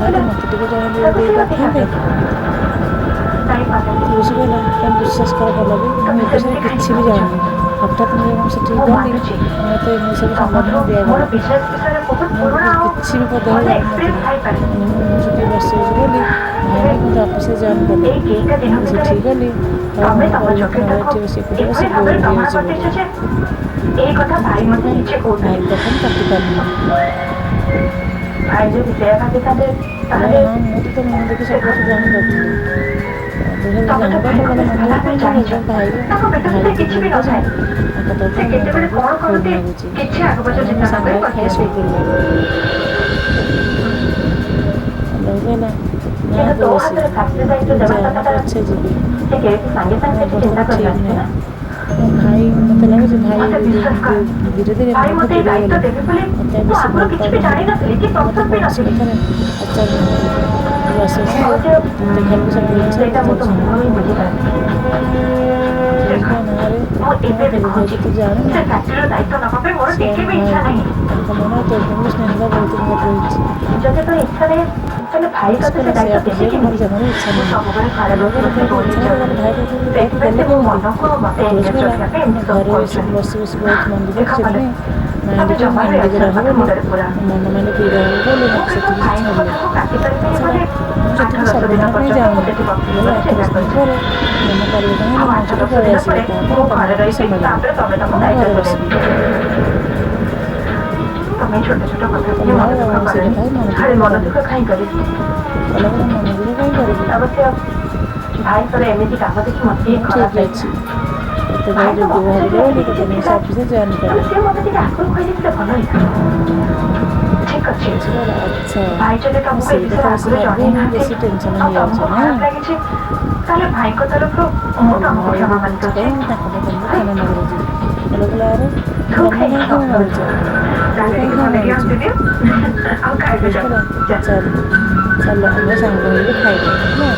ଭାଇ ମୋତେ ଟିକେ ଜଣେ ଦେଇପାରିଥାନ୍ତେ। ତୁଳସୀ କହିଲା ତମେ ବିଶ୍ୱାସ କର ପଲ୍ଲବୀ ମୁଁ ଏ ବିଷୟରେ କିଛି ବି ଜାଣିନି। ହଠାତ୍ ମୁଁ ସେଠିକି ମୁଁ ଗଲି ମାନୁଛି ମୋତେ ଏମିତି ସବୁ ସମ୍ବୋଧନ ତମଠୁ ଦିଆଗଲା। ମୋର ବିଜନେସ୍ ବିଷୟରେ ବହୁତ ପୁରୁଣା ଆଉ କିଛି ବି ପଦେ ଭଲ ଜାଣିନଥିଲି। ଏକ୍ସପିରିଏନ୍ସ ଥାଇପାରେ। ମୁଁ ସେଠି ବସିଛି ବୋଲି ଭାଇନା ମୋତେ ଅଫିସରେ ଜଏନ୍ କଲେ। ଏଇ କେଇଟା ଦିନ ମୁଁ ଭିତରେ ସେଠିକି ଗଲି ଆଉ ତମେ ମୋ ତମ ପରିବର୍ତ୍ତନ ହେଲା ଯୋଗ୍ୟତାକୁ ଏଠି ବସି ଏକୁଟିଆ ବସି ଏଭଳି ବୋର୍ ଭାବରେ ପ୍ରମାଣ ହେଇଯାଉଛି କରିଦେଇଛ ବୋଲି। ଯେ ଏଇ କଥା ଭାଇ ମତେ ସେଥିପାଇଁ ନିଜେ କହୁଥିଲେ। ଭାଇଙ୍କ କଥା ମୁଁ କାଟି ପାରିଲିନି। ଭାଇ ଯଦି ସେୟା ଭାବିଥାନ୍ତେ କହିଲେ ତାହେଲେ ହଁ ମୁଁ ତ ତୋ ମୁହଁ ଦେଖି ସବୁ କଥା ଜାଣିପାରୁଥିଲି। ତୁ ସବୁ ତମେ ତ ଭାଇଙ୍କୁ ଜାଣିପାରୁଥିଲୁ ବେଶ ମନ ଭଲ ଦୁଃଖ ଭାବରେ କାହିଁ ଜାଣିଛ। କରୁଛୁ? ତାଙ୍କ ପେଟ ଭାଇ ଭିତରେ ଏତେ କିଛି ଭୁଲ ବି ନଥାଏ। କରିଛନ୍ତି ତାଙ୍କ ସେ ତରଫରୁ ମୁଁ କେତେବେଳେ ତାଙ୍କୁ କଣ କ୍ଷମା କରନ୍ତି ମାଗୁଛି। କିଛି ଆଗପଛ ତାହେଲେ ଆମେ ଚିନ୍ତା ନ ସାଙ୍ଗ କରି ହେଇକି ଖାଇ କହିଦିଅନ୍ତି। ଶୋଇପଡ଼ିଲୁ। ଆଲୋକ କହିଲା ନା କିନ୍ତୁ ତୋ ତୁଳସୀ ହାତରେ ଫ୍ୟାକ୍ଟ୍ରି ତୁ ଦାୟିତ୍ୱ ଦେବା ଯା ମୁଁ କଥାଟା ପଛେ ଯିବି। ସେ କେହି ସାଙ୍ଗେ ମୋ ସାଙ୍ଗେ କିଛି ଅବସ୍ଥା ଚିନ୍ତା ଠିକ୍ କରିନଥିବେ ନାହିଁ। ନା। ମୋ ଭାଇ ମୋତେ ଲାଗୁଛି ଭାଇ ମତେ ବିଶ୍ୱାସ କର ଧୀରେ ଧୀରେ ଭାଇ ମୋଠୁ ମତେ ଏଇ ଦୂରେଇ ଦାୟିତ୍ୱ ଗଲେଣି। ଦେବେ ବୋଲି ମୋତେ ଆଉ ମୁଁ ବେଶୀ ଆଗରୁ ଭଲ କିଛି ବି ପାଉନାହାନ୍ତି। ଜାଣିନଥିଲି କି ମୋତେ ପ୍ରସ୍ତୁତ ବି କୌଣସି ନଥିଲି। କଥାରେ ପଚାରୁନାହାନ୍ତି। ତୁ ଆସୁ ଆସୁ ଅବଶ୍ୟ ଦେଖା ବେଳକୁ ସବୁ ଜିନିଷ ସେଇଟା ମୁଁ ପଚାରୁଛନ୍ତି। ତୁମକୁ ହିଁ ବୁଝିପାରିବି। ତୁଳସୀ ଦେଖ କହିଲା ନାଁରେ ମୁଁ କଣ ଏବେ ବି ଦେବୁ କହୁଛି ଭାଇ ତୁ ଜାଣିନୁ? ସେ ଫ୍ୟାକ୍ଟ୍ରିର ଦାୟିତ୍ୱ ନେବା ପାଇଁ ମୋର ସେ ଟିକେ ଆମ ବି ଭାଇ ଇଚ୍ଛା ନାହିଁ। ତାଙ୍କ ମନରେ ତୋ ପ୍ରତି ସ୍ନେହଟା ବହୁତ ଭରି ରହିଛି। ଯଦି ତୋର ଇଚ୍ଛା ନାହିଁ ତାହେଲେ ଭାଇ ତୁଳସୀ ତତେ ସେ କହିଲା ସେ ଦାୟିତ୍ୱ ଅଫିସ ଦେବେ ଯିବାକୁ ମୋର କେମିତି? ଜମାରୁ ଇଚ୍ଛା ମୁଁ ନାହିଁ। ସବୁବେଳେ ଘରେ ଆଲୋକ ବସି କହିଲା ବସି ତୋର ବୋର ଇଚ୍ଛା ନାହିଁ ହେଇଯାଉଛି। ତାହେଲେ ଭାଇ ତୋତେ ଦାୟିତ୍ୱ ସେଇଥିପାଇଁ ଦେଲେ ସେ ମୋ କେମିତି? ମନକୁ ମତେ ତୁଳସୀ ଏନଗେଜ କହିଲା ରଖିବା ପାଇଁ ମୁଁ ଏମିତି ସବୁ ଘରେ ବସି କରୁଛନ୍ତି। ବସି ବହୁତ ମନ ଦୁଃଖ ଦେଖ ଅଛି କଲେ ସେଥିପାଇଁ ତମେ ମାଇଣ୍ଡକୁ ଜମାରୁ ଏନଗେଜ ଏସବୁ ରହ କଥା ବୋଲି ମୁଣ୍ଡରେ ପୁରାଅନି। ମୋ ମନ ମାଇଣ୍ଡ ଫ୍ରି ରହିବ ବୋଲି ମୁଁ ମୋତେ କିନ୍ତୁ ସେଠିକି ଭାଇଙ୍କ ଛାଡ଼ିଲେ। କଥାକୁ କାଟି ପାରିବିନି ତାଛଡ଼ା ବୋଲି ମୁଁ ଆଠ ସେଠିକି ଦଶ ଦିନ ସବୁଦିନ ପାଇଁ ପର୍ଯ୍ୟନ୍ତ ମୁଁ ଯାଉନି। ସେଠି ବସିବି ଏଇ ବୋଲି 8-10 ଚିନ୍ତା ଦିନ କରିଛି। ପରେ ମନ ପରିବର୍ତ୍ତନ ଆଉ ହେଲେ ମୁଁ 8 ସେଠୁ 10 ପଳେଇ ଦିନ ଆସିବି। ପରେ ତାପରେ ମୁଁ ତମେ ଘରେ ଅଫିସ ରହିଥିବି ସମ୍ଭାଳିବ। ତାପରେ ତମେ ତମ ମୁଁ ଘରେ ଦାୟିତ୍ୱ ବସିବି। ତୁଲେଇବ। ତମେ ଛୋଟ ଛୋଟ କଥା କହିଲା ନେଇ ମନ ଆଉ ଦୁଃଖ ସେ କରନି। କଥା ହିଁ ମନ ଦୁଃଖ ଖାଲି ମନ କରନି। ଦୁଃଖ କାହିଁ କରିବି? କହିଲା କହିଲା ମନ ଦୁଃଖ କାହିଁ କରିବି? ଅବଶ୍ୟ ଭାଇଙ୍କର ଏମିତି କାମ ଦେଖି ମତେ ଟିକେ ହଉ ଖରାପ ଠିକ୍ ଲାଗିଲା। ଅଛି। ତତେ ଭାଇ ଭାଇ ତ ଯୋଗ୍ୟ ଅଫିସରେ ଭାବିଲେ ବୋଲି ଏମିତି ତତେ କିଛି ନେଇ ସେ ଥିଲା ଅଫିସରେ ଜଏନ୍ ତାହେଲେ କଲେ। ସିଏ ମତେ ଟିକେ ଆଗରୁ କହିଦେଇଥିଲେ ଭଲ ହେଇଥାନ୍ତା। ଠିକ ଅଛି ତୁଳସୀ କହିଲା ଆଚ୍ଛା ଭାଇ ଯଦି ମୁଁ ତମକୁ ଏ ସେଇ ବିଷୟରେ କଥା ବେଶୀ ଆଗରୁ ଭାବି ଜଣେଇ ନାହାନ୍ତି ବେଶୀ ଟେନସନ୍ ଆଉ ହେଇଯାଉଛି ତମକୁ ନାଇଁ। ଖରାପ ଲାଗିଛି ତାହେଲେ ଭାଇଙ୍କ ତରଫରୁ ମୁଁ କହିଲା ତମକୁ ଭାଇ କ୍ଷମା ଯଦି ମିଛ ମାଗିଦଉଛି। କହିବେ ମୁଁ ତାଙ୍କ ପାଇଁ ତମକୁ ଭାଇ କ୍ଷମା ମାଗିଦେଉଛି। ଆଲୋକ କହିଲା ଆରେ ତୁ ତମେ କାହିଁ କାହିଁକି କ୍ଷମା ମାଗୁଛ? ହସୁଛୁ? ତୁ ତାହେଲେ କାହିଁ ଟିକେ କ୍ଷମା ଭଲକି ମାଗୁଛୁ? ହସିଦିଅ ଆଉ ଖାଇବେ ତୁଳସୀ ଚାଲ କହିଲା ଚାଲ। ଚାଲ ଚାଲ ଆମେ ସାଙ୍ଗ ହେଇକି ଖାଇବା ହେଲା।